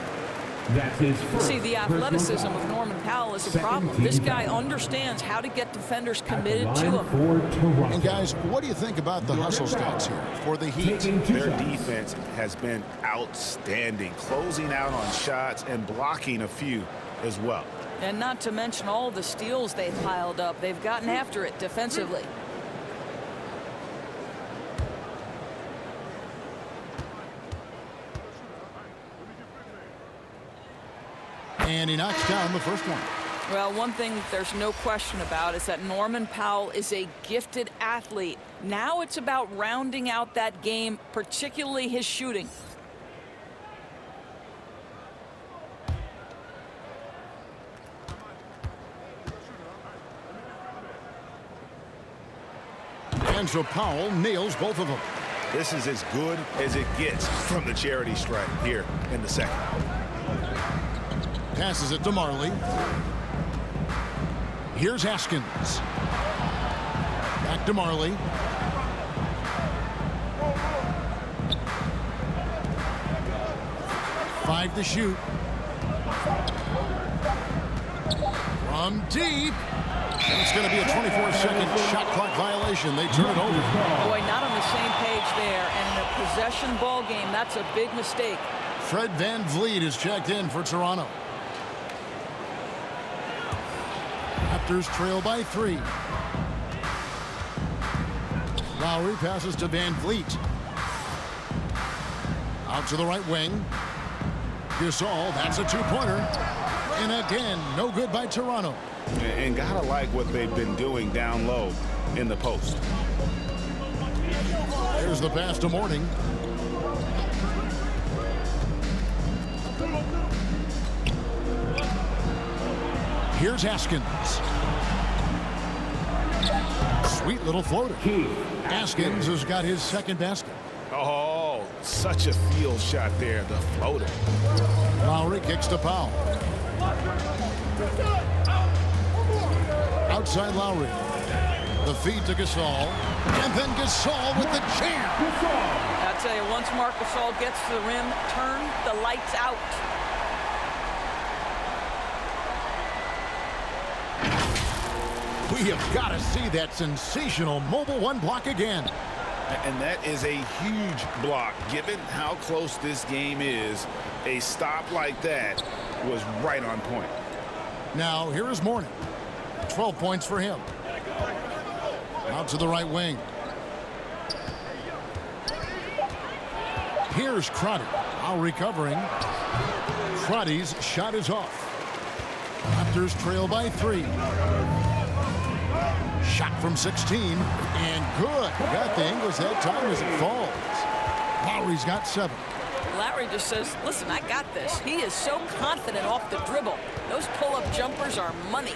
That's his first.
See, the athleticism of Norman Powell is a problem. This guy understands how to get defenders committed to him.
And guys, what do you think about the hustle stats here for the Heat?
Their defense has been outstanding, closing out on shots and blocking a few as well.
And not to mention all the steals they've piled up. They've gotten after it defensively.
And he knocks down the first one.
Well, one thing there's no question about is that Norman Powell is a gifted athlete. Now it's about rounding out that game, particularly his shooting.
And so Powell nails both of them.
This is as good as it gets from the charity stripe here in the second.
Passes it to Marley. Here's Haskins. Back to Marley. Five to shoot. From deep. And it's going to be a 24-second shot clock violation. They turn it over.
Boy, not on the same page there. And in a possession ball game, that's a big mistake.
Fred VanVleet is checked in for Toronto. Raptors trail by 3. Lowry passes to VanVleet. Out to the right wing. Gasol, that's a 2-pointer. And again, no good by Toronto.
And gotta like what they've been doing down low in the post.
Here's the pass to Morning. Here's Haskins. Sweet little floater. Haskins has got his second basket.
Oh, such a field shot there, the floater.
Lowry kicks to Powell. Outside Lowry. The feed to Gasol. And then Gasol with the jam.
I'll tell you, once Marc Gasol gets to the rim, turn the lights out.
We have got to see that sensational mobile one block again.
And that is a huge block. Given how close this game is, a stop like that was right on point.
Now, here is Morning. 12 points for him. Out to the right wing. Here's Crotty. Now recovering. Crotty's shot is off. Raptors trail by 3. Shot from 16. And good. Got the Ingles that time as it falls. Lowry's got 7.
Lowry just says, listen, I got this. He is so confident off the dribble. Those pull-up jumpers are money.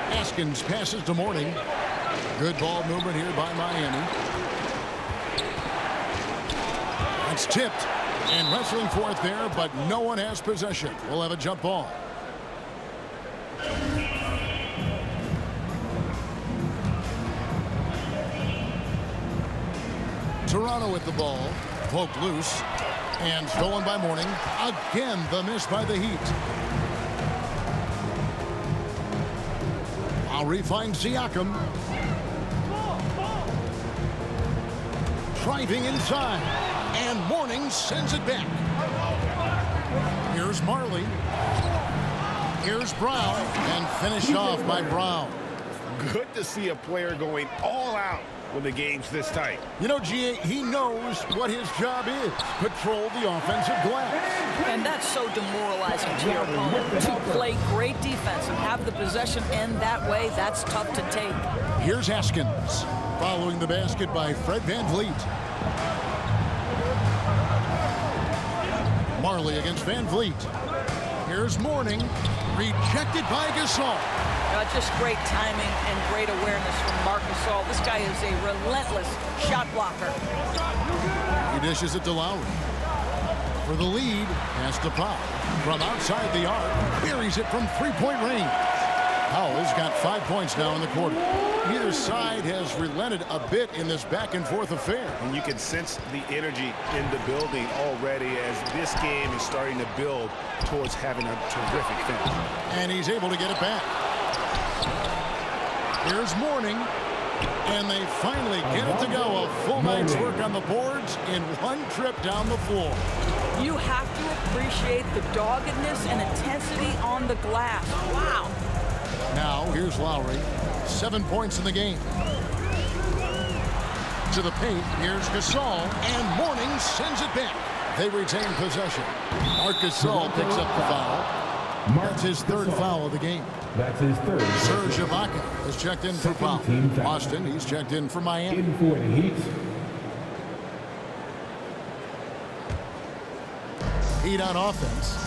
Haskins passes to Morning. Good ball movement here by Miami. It's tipped and wrestling for it there, but no one has possession. We'll have a jump ball. Toronto with the ball, poked loose, and stolen by Mourning. Again, the miss by the Heat. Lowry finds Siakam. Driving inside, and Mourning sends it back. Here's Marley. Here's Brown, and finished off by Brown.
Good to see a player going all out when the game's this tight.
You know, G.A., he knows what his job is. Control the offensive glass.
And that's so demoralizing to your opponent. To play great defense and have the possession end that way, that's tough to take.
Here's Haskins. Following the basket by Fred VanVleet. Marley against VanVleet. Here's Mourning. Rejected by Gasol.
Just great timing and great awareness from Marc Gasol. This guy is a relentless shot blocker.
He dishes it to Lowry. For the lead, pass to Powell. From outside the arc, buries it from three-point range. Powell's got 5 points now in the quarter. Either side has relented a bit in this back-and-forth affair.
And you can sense the energy in the building already as this game is starting to build towards having a terrific finish.
And he's able to get it back. Here's Mourning, and they finally get it to go. A full night's work on the boards in one trip down the floor.
You have to appreciate the doggedness and intensity on the glass. Wow.
Now, here's Lowry. 7 points in the game. To the paint, here's Gasol, and Mourning sends it back. They retain possession. Marc Gasol picks up the foul. That's his third foul of the game.
That's his third.
Serge Ibaka has checked in for foul. Boston, he's checked in for Miami.
In for the Heat.
Heat on offense.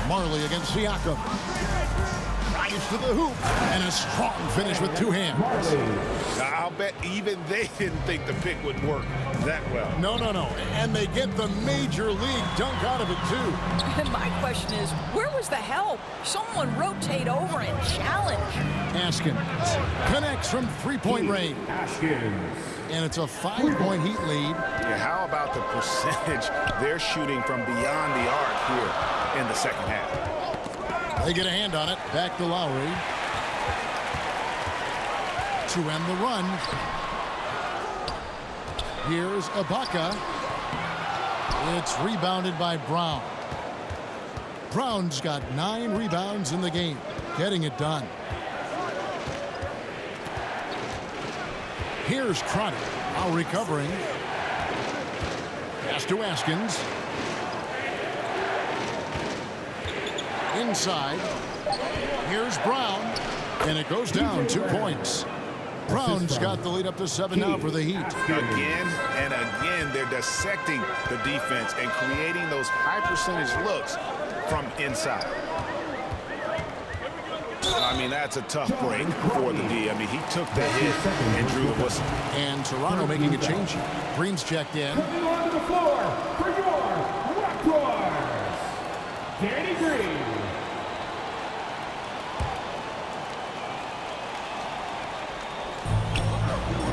Marley against Siakam. Drives to the hoop. And a strong finish with two hands.
I'll bet even they didn't think the pick would work that well.
No. And they get the major league dunk out of it, too.
And my question is, where was the help? Someone rotate over and challenge.
Haskins connects from three-point range. And it's a 5-point Heat lead.
Yeah, how about the percentage they're shooting from beyond the arc here in the second half?
They get a hand on it. Back to Lowry. To end the run. Here's Ibaka. It's rebounded by Brown. Brown's got 9 rebounds in the game. Getting it done. Here's Crotty. Now recovering. Pass to Haskins. Inside. Here's Brown. And it goes down 2 points. Brown's got the lead up to 7 now for the Heat.
Again and again, they're dissecting the defense and creating those high percentage looks from inside. I mean, that's a tough break for the D. I mean, he took the hit and drew the whistle.
And Toronto making a change. Green's checked in.
Coming onto the floor for your Raptors, Danny Green.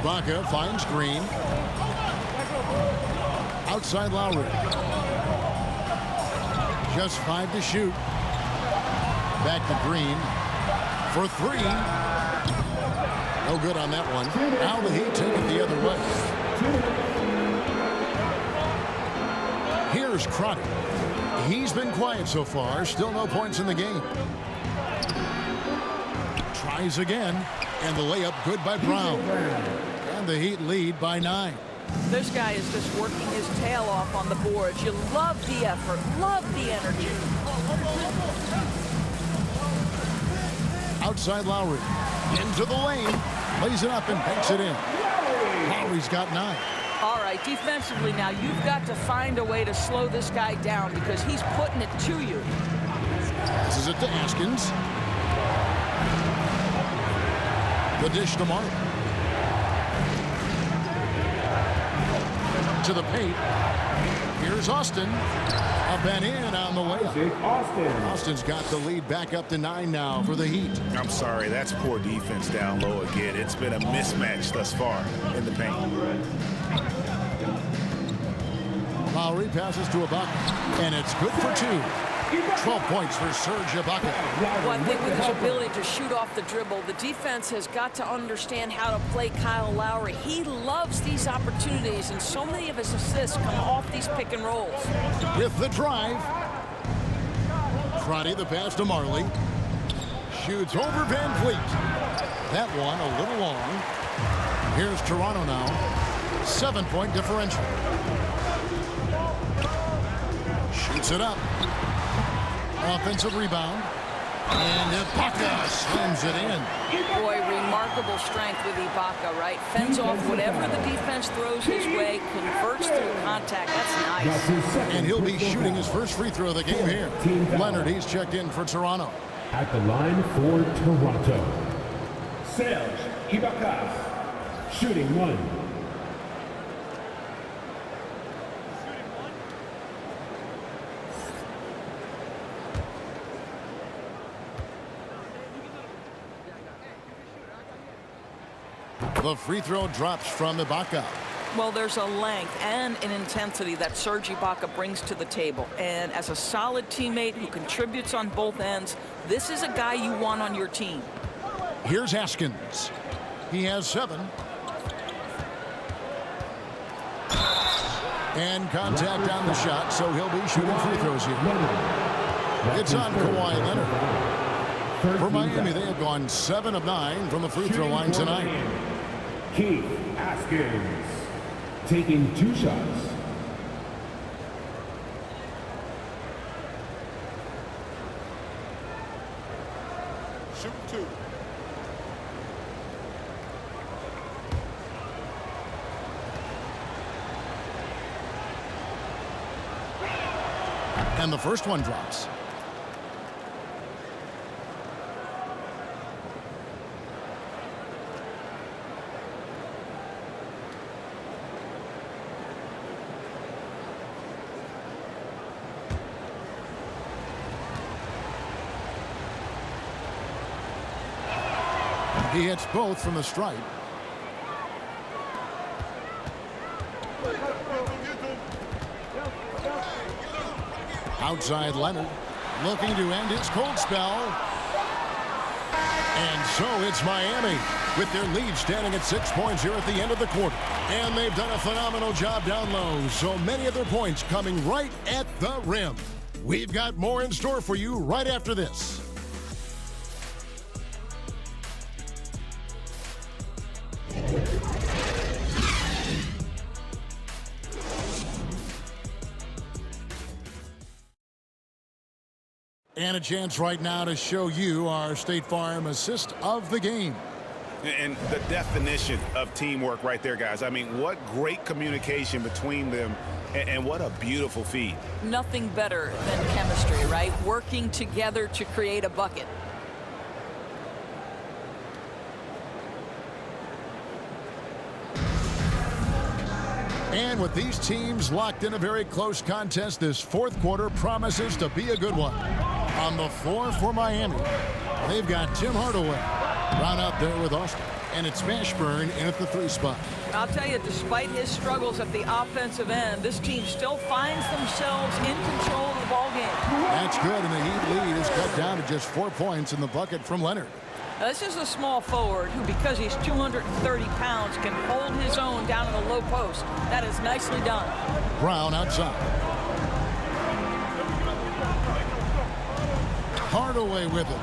Ibaka finds Green. Outside Lowry. Just 5 to shoot. Back to Green. For 3. No good on that one. Now the Heat take it the other way. Here's Crotty. He's been quiet so far. Still no points in the game. Tries again. And the layup good by Brown. And the Heat lead by 9.
This guy is just working his tail off on the boards. You love the effort, love the energy.
Outside Lowry. Into the lane. Lays it up and banks it in. Lowry's got 9.
All right, defensively now, you've got to find a way to slow this guy down because he's putting it to you.
Passes it to Haskins. The dish to Mark. To the paint. Here's Austin. Up and in on the way up. Austin's got the lead back up to 9 now for the Heat.
I'm sorry, that's poor defense down low again. It's been a mismatch thus far in the paint.
Lowry passes to Ibaka, and it's good for 2. 12 points for Serge Ibaka.
Well, I think with his ability to shoot off the dribble, the defense has got to understand how to play Kyle Lowry. He loves these opportunities, and so many of his assists come off these pick and rolls.
With the drive. Crotty the pass to Marley. Shoots over Van Vliet. That one a little long. Here's Toronto now. 7-point differential. Shoots it up. Offensive rebound. And Ibaka slams it in.
Boy, remarkable strength with Ibaka, right? Fends off whatever the defense throws his way, converts through contact. That's nice.
And he'll be shooting his first free throw of the game here. Leonard, he's checked in for Toronto.
At the line for Toronto, Serge Ibaka, shooting 1.
The free throw drops from Ibaka.
Well, there's a length and an intensity that Serge Ibaka brings to the table. And as a solid teammate who contributes on both ends, this is a guy you want on your team.
Here's Haskins. He has 7. And contact on the shot, so he'll be shooting free throws here. It's on Kawhi Leonard. For Miami, they have gone 7 of 9 from the free throw line tonight.
Keith Haskins taking 2 shots.
Shoot 2.
And the first one drops. He hits both from the stripe. Outside Leonard, looking to end his cold spell. And so it's Miami with their lead standing at 6 points here at the end of the quarter. And they've done a phenomenal job down low. So many of their points coming right at the rim. We've got more in store for you right after this. And a chance right now to show you our State Farm assist of the game.
And the definition of teamwork right there, guys. I mean, what great communication between them, and what a beautiful feed.
Nothing better than chemistry, right? Working together to create a bucket.
And with these teams locked in a very close contest, this fourth quarter promises to be a good one. On the floor for Miami, they've got Tim Hardaway round out there with Austin. And it's Mashburn in at the 3 spot.
I'll tell you, despite his struggles at the offensive end, this team still finds themselves in control of the ball game.
That's good, and the Heat lead is cut down to just 4 points in the bucket from Leonard.
Now, this is a small forward who, because he's 230 pounds, can hold his own down in the low post. That is nicely done.
Brown outside. Hardaway with it.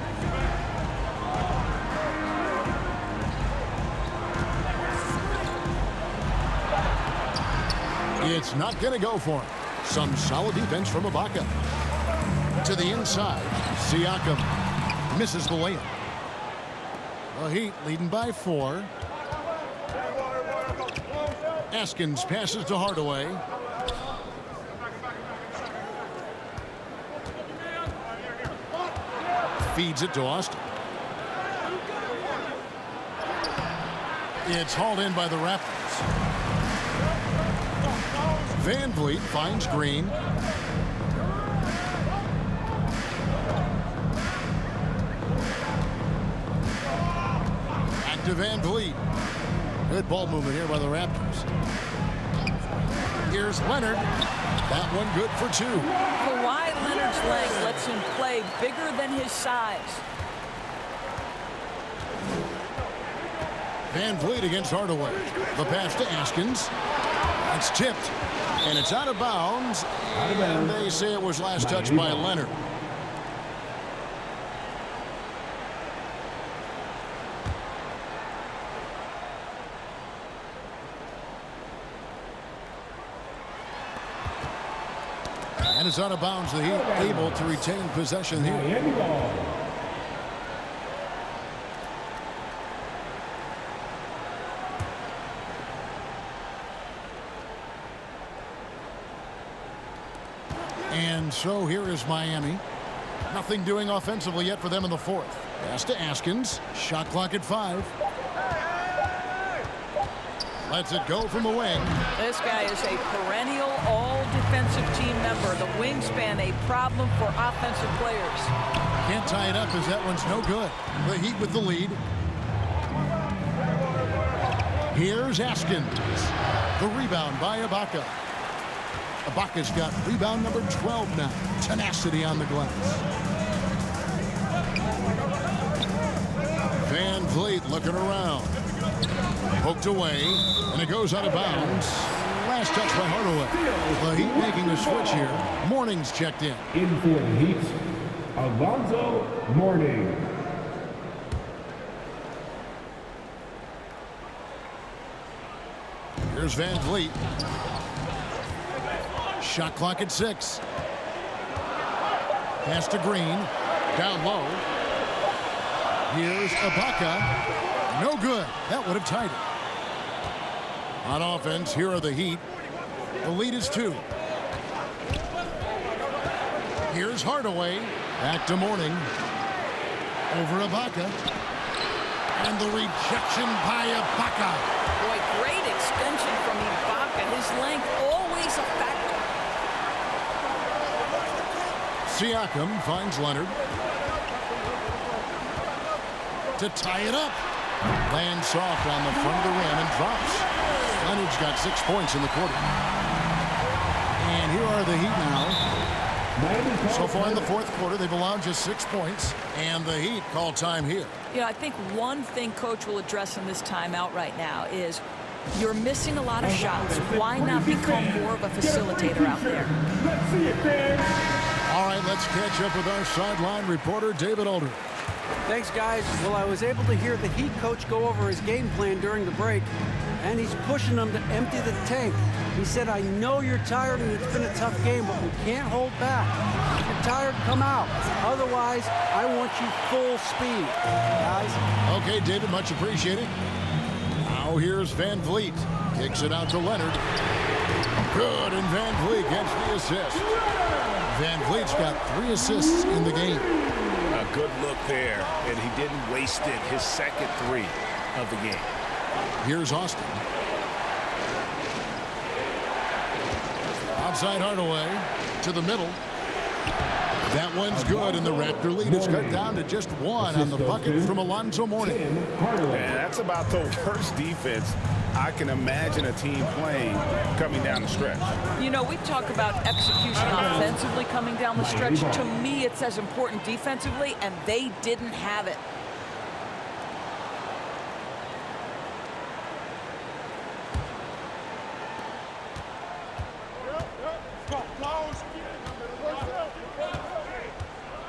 It's not going to go for him. Some solid defense from Ibaka. To the inside. Siakam misses the layup. The Heat leading by 4. Haskins passes to Hardaway. Feeds it to Austin. It's hauled in by the Raptors. Van Vliet finds Green. Back to Van Vliet. Good ball movement here by the Raptors. Here's Leonard. That one good for 2.
Kawhi Leonard's length lets him play bigger than his size.
Van Vliet against Hardaway. The pass to Askins. It's tipped. And it's out of bounds. And they say it was last touched by Leonard. And it's out of bounds. The Heat able to retain possession here. And so here is Miami. Nothing doing offensively yet for them in the 4th. Pass to Askins. Shot clock at 5. Lets it go from the wing.
This guy is a perennial all-defensive team member. The wingspan a problem for offensive players.
Can't tie it up as that one's no good. The Heat with the lead. Here's Askins. The rebound by Ibaka. Ibaka's got rebound number 12 now. Tenacity on the glass. Van Vliet looking around. Poked away, and it goes out of bounds. Last touch by Hardaway. The Heat making a switch here. Morning's checked in.
In for the Heat, Alonzo Mourning.
Here's Van Vliet. Shot clock at 6. Pass to Green. Down low. Here's Ibaka. No good. That would have tied it. On offense, here are the Heat. The lead is 2. Here's Hardaway. Back to Mourning. Over Ibaka. And the rejection by Ibaka.
Boy, great extension from Ibaka. His length always a factor.
Siakam finds Leonard. To tie it up. Lands soft on the front of the rim and drops. Leonard's got 6 points in the quarter. And here are the Heat now. So far in the 4th quarter, they've allowed just 6 points. And the Heat call time here.
Yeah, I think one thing Coach will address in this timeout right now is you're missing a lot of shots. Why not become more of a facilitator out there?
Let's see it, man.
All right, let's catch up with our sideline reporter, David Aldridge.
Thanks, guys. Well, I was able to hear the Heat coach go over his game plan during the break, and he's pushing them to empty the tank. He said, I know you're tired and it's been a tough game, but we can't hold back. If you're tired, come out. Otherwise, I want you full speed, guys.
Okay, David, much appreciated. Now here's Van Vliet. Kicks it out to Leonard. Good, and Van Vliet gets the assist. Van Vliet's got 3 assists in the game.
A good look there, and he didn't waste it. His second 3 of the game.
Here's Austin. Outside Hardaway to the middle. That one's good, and the Raptor lead is cut down to just 1 on the bucket from Alonzo Mourning.
Man, that's about the worst defense I can imagine a team playing coming down the stretch.
You know, we talk about execution offensively coming down the stretch. To me, it's as important defensively, and they didn't have it.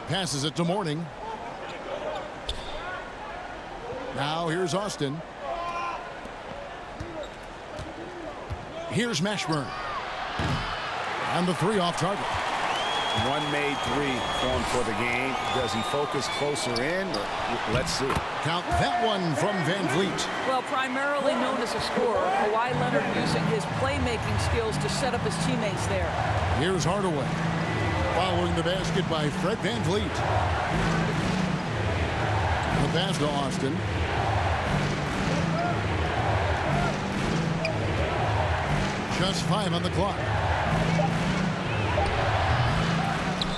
Passes it to Mourning. Now here's Austin. Here's Mashburn. And the 3 off target.
1 made 3 formed for the game. Does he focus closer in? Let's see.
Count that one from Van Vliet.
Well, primarily known as a scorer, Kawhi Leonard using his playmaking skills to set up his teammates there.
Here's Hardaway. Following the basket by Fred Van Vliet. The pass to Austin. Just 5 on the clock.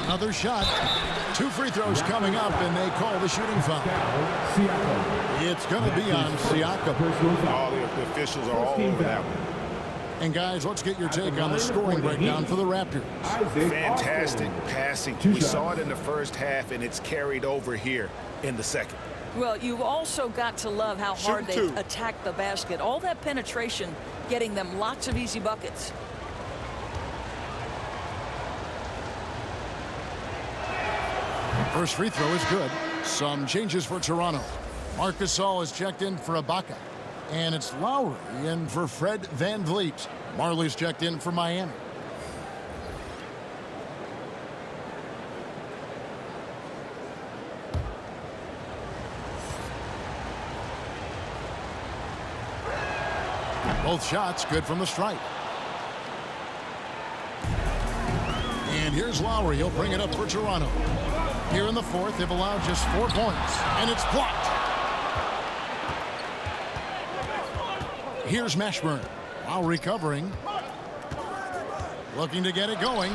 Another shot. 2 free throws coming up, and they call the shooting foul. It's going to be on Siakam.
All the officials are all over that one.
And guys, let's get your take on the scoring breakdown for the Raptors.
Fantastic passing. We saw it in the first half, and it's carried over here in the second.
Well, you've also got to love how hard they attack the basket. All that penetration, getting them lots of easy buckets.
First free throw is good. Some changes for Toronto. Marc Gasol is checked in for Ibaka. And it's Lowry in for Fred VanVleet. Marley's checked in for Miami. Both shots good from the stripe. And here's Lowry. He'll bring it up for Toronto. Here in the fourth, they've allowed just 4 points. And it's blocked. Here's Mashburn. Lowry covering. Looking to get it going.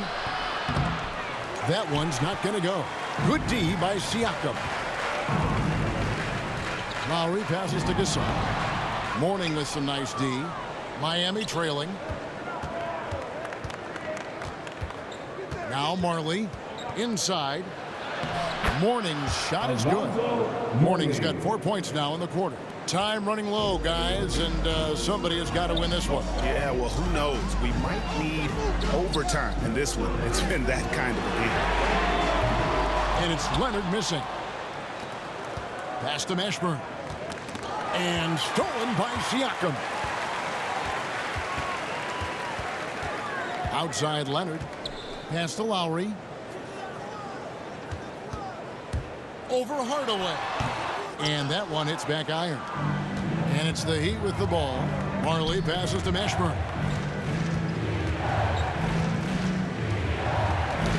That one's not going to go. Good D by Siakam. Lowry passes to Gasol. Mourning with some nice D. Miami trailing. Now Marley inside. Mourning's shot is good. Mourning's got 4 points now in the quarter. Time running low, guys, and somebody has got to win this one.
Yeah, well, who knows? We might need overtime in this one. It's been that kind of a game.
And it's Leonard missing. Pass to Mashburn. And stolen by Siakam. Outside Leonard. Pass to Lowry. Over Hardaway. And that one hits back iron. And it's the Heat with the ball. Marley passes to Mashburn.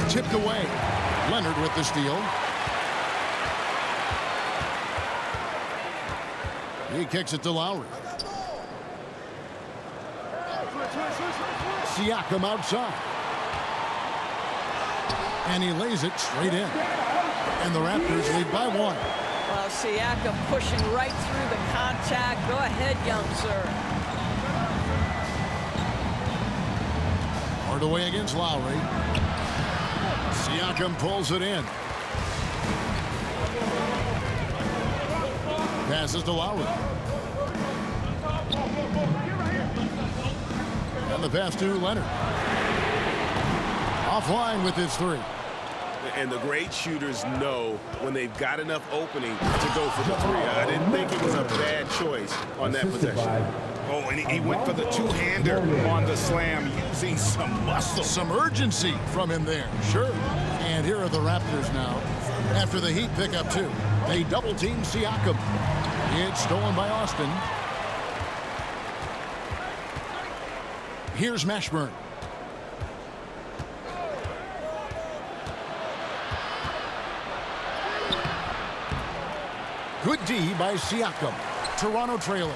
Tipped away. Leonard with the steal. He kicks it to Lowry. Siakam outside. And he lays it straight in. And the Raptors lead by 1.
Well, Siakam pushing right through the contact. Go ahead, young sir.
Hardaway against Lowry. Siakam pulls it in. Passes to Lowry. And the pass to Leonard. Offline with his 3.
And the great shooters know when they've got enough opening to go for the 3. I didn't think it was a bad choice on that possession. Oh, and he went for the two-hander on the slam using some muscle.
Some urgency from him there. Sure. And here are the Raptors now. After the Heat pick up 2. They double-team Siakam. It's stolen by Austin. Here's Mashburn. Good D by Siakam. Toronto trailing.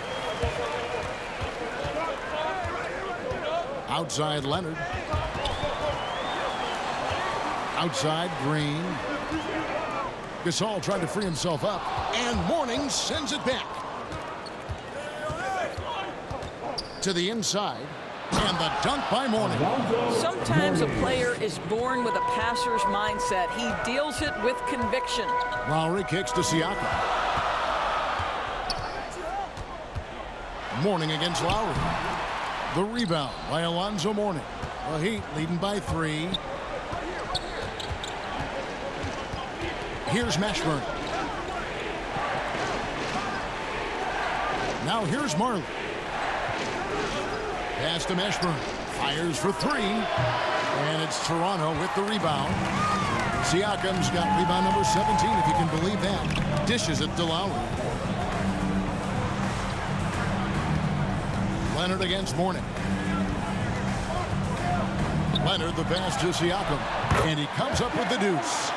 Outside Leonard. Outside Green. Gasol tried to free himself up. And Mourning sends it back. To the inside. And the dunk by Mourning.
Sometimes a player is born with a passer's mindset. He deals it with conviction.
Lowry kicks to Siakam. Mourning against Lowry. The rebound by Alonzo Mourning. The Heat leading by 3. Here's Mashburn. Now here's Marley. Pass to Mashburn. Fires for 3. And it's Toronto with the rebound. Siakam's got rebound number 17, if you can believe that. Dishes it to Lowry. Leonard against Mourning. Leonard the pass to Siakam. And he comes up with the deuce.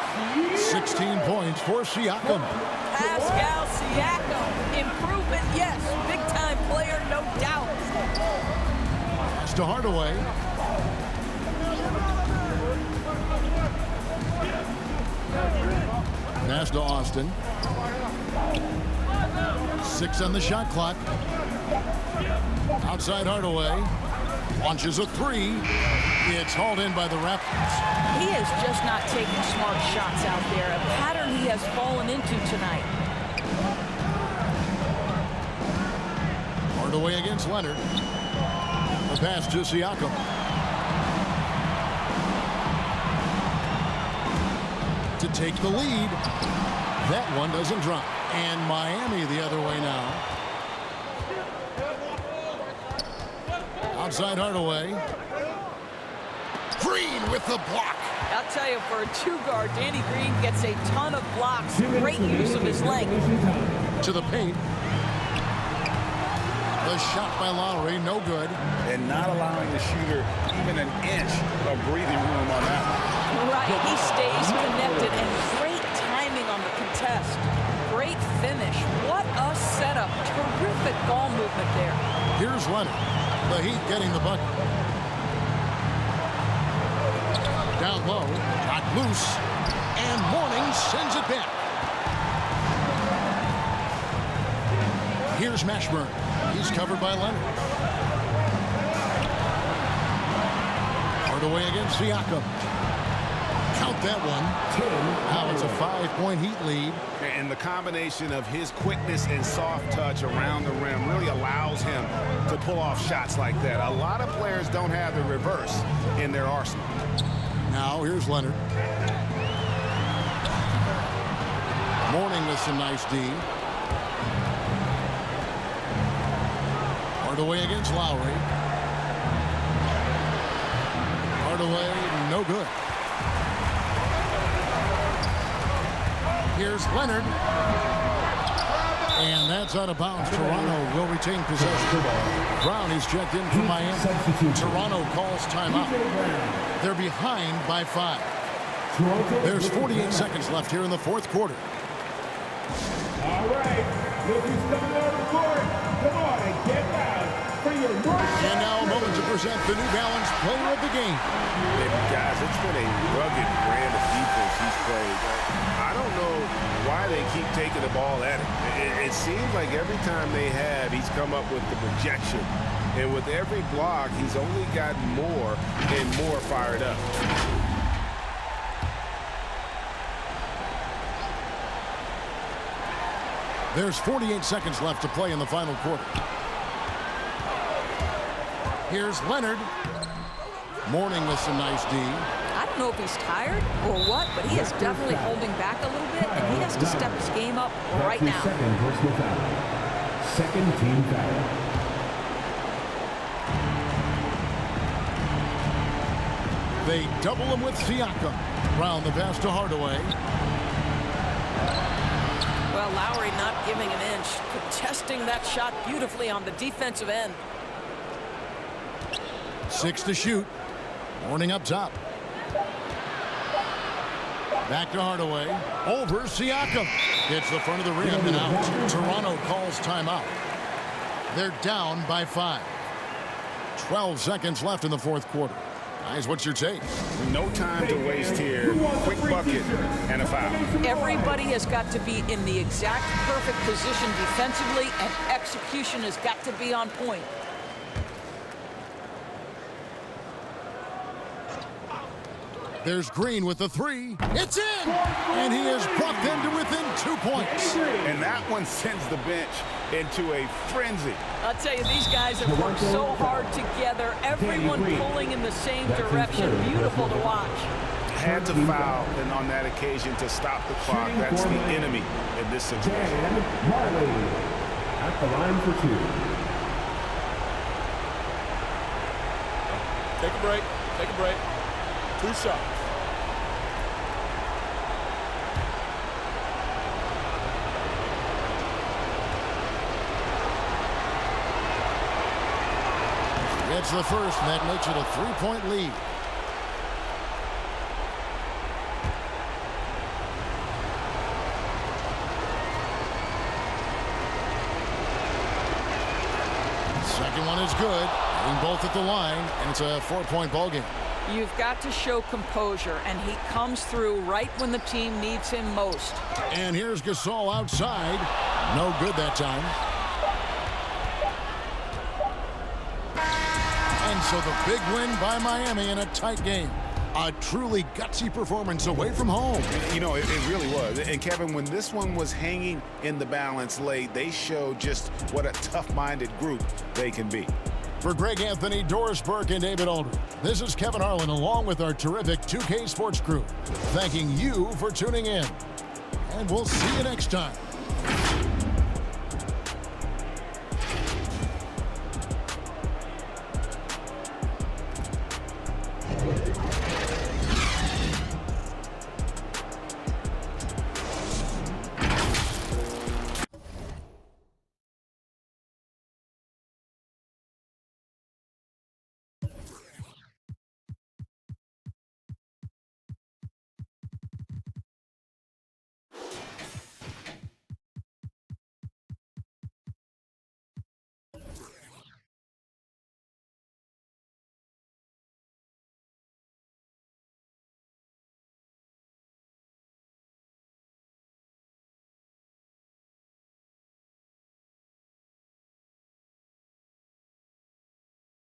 16 points for Siakam.
Pascal Siakam. Improvement, yes. Big-time player, no doubt.
Pass to Hardaway. Pass to Austin. 6 on the shot clock. Outside Hardaway. Launches a 3. It's hauled in by the Raptors.
He is just not taking smart shots out there. A pattern he has fallen into tonight.
Hardaway against Leonard. The pass to Siakam. To take the lead. That one doesn't drop. And Miami the other way now. Outside Hardaway. Green with the block.
I'll tell you, for a 2-guard, Danny Green gets a ton of blocks. Great use of his length.
To the paint. The shot by Lowry, no good.
And not allowing the shooter even an inch of breathing room on that one.
Right, he stays connected, and great timing on the contest. Great finish. What a setup. Terrific ball movement there.
Here's Leonard. The Heat getting the bucket. Down low, got loose, and Mourning sends it back. Here's Mashburn. He's covered by Leonard. Hardaway against Siakam. Count that one. Now it's a 5-point Heat lead.
And the combination of his quickness and soft touch around the rim really allows him to pull off shots like that. A lot of players don't have the reverse in their arsenal.
Now here's Leonard. Mourning with some nice D. Hardaway against Lowry. Hardaway, no good. Here's Leonard. And that's out of bounds. Toronto will retain possession. Brown is checked in for Miami. Toronto calls timeout. They're behind by 5. There's 48 seconds left here in the fourth quarter.
All right, look who's coming on the court. Come on and get loud for your worst.
And now a moment to present the New Balance Player of the Game.
Guys, it's been a rugged brand of defense he's played. I don't know why they keep taking the ball at him. It seems like every time they have, he's come up with the projection. And with every block, he's only gotten more and more fired up.
There's 48 seconds left to play in the final quarter. Here's Leonard. Mourning with some nice D.
I don't know if he's tired or what, but he is definitely holding back a little bit, and he has to step his game up right now.
Second personal foul. Second team foul.
They double him with Siakam. Round the pass to Hardaway.
Well, Lowry not giving an inch, contesting that shot beautifully on the defensive end.
6 to shoot. Mourning up top. Back to Hardaway. Over Siakam. Hits the front of the rim and out. Toronto calls timeout. They're down by 5. 12 seconds left in the fourth quarter. Guys, what's your take?
No time to waste here. Quick bucket and a foul.
Everybody has got to be in the exact perfect position defensively, and execution has got to be on point.
There's Green with the 3. It's in! And he has brought them to within 2 points.
And that one sends the bench into a frenzy.
I'll tell you, these guys have worked so hard together. Everyone pulling in the same direction. Beautiful to watch.
Had to foul and on that occasion to stop the clock. That's the enemy in this situation.
Marley at the line for 2.
Take a break. Take a break. 2 shots.
Gets the first, and that makes it a 3-point lead. Second one is good. Hitting both at the line, and it's a 4-point ball game.
You've got to show composure, and he comes through right when the team needs him most.
And here's Gasol outside. No good that time. And so the big win by Miami in a tight game. A truly gutsy performance away from home.
You know, it really was. And Kevin, when this one was hanging in the balance late, they showed just what a tough-minded group they can be.
For Greg Anthony, Doris Burke, and David Aldridge, this is Kevin Harlan along with our terrific 2K Sports crew, thanking you for tuning in. And we'll see you next time.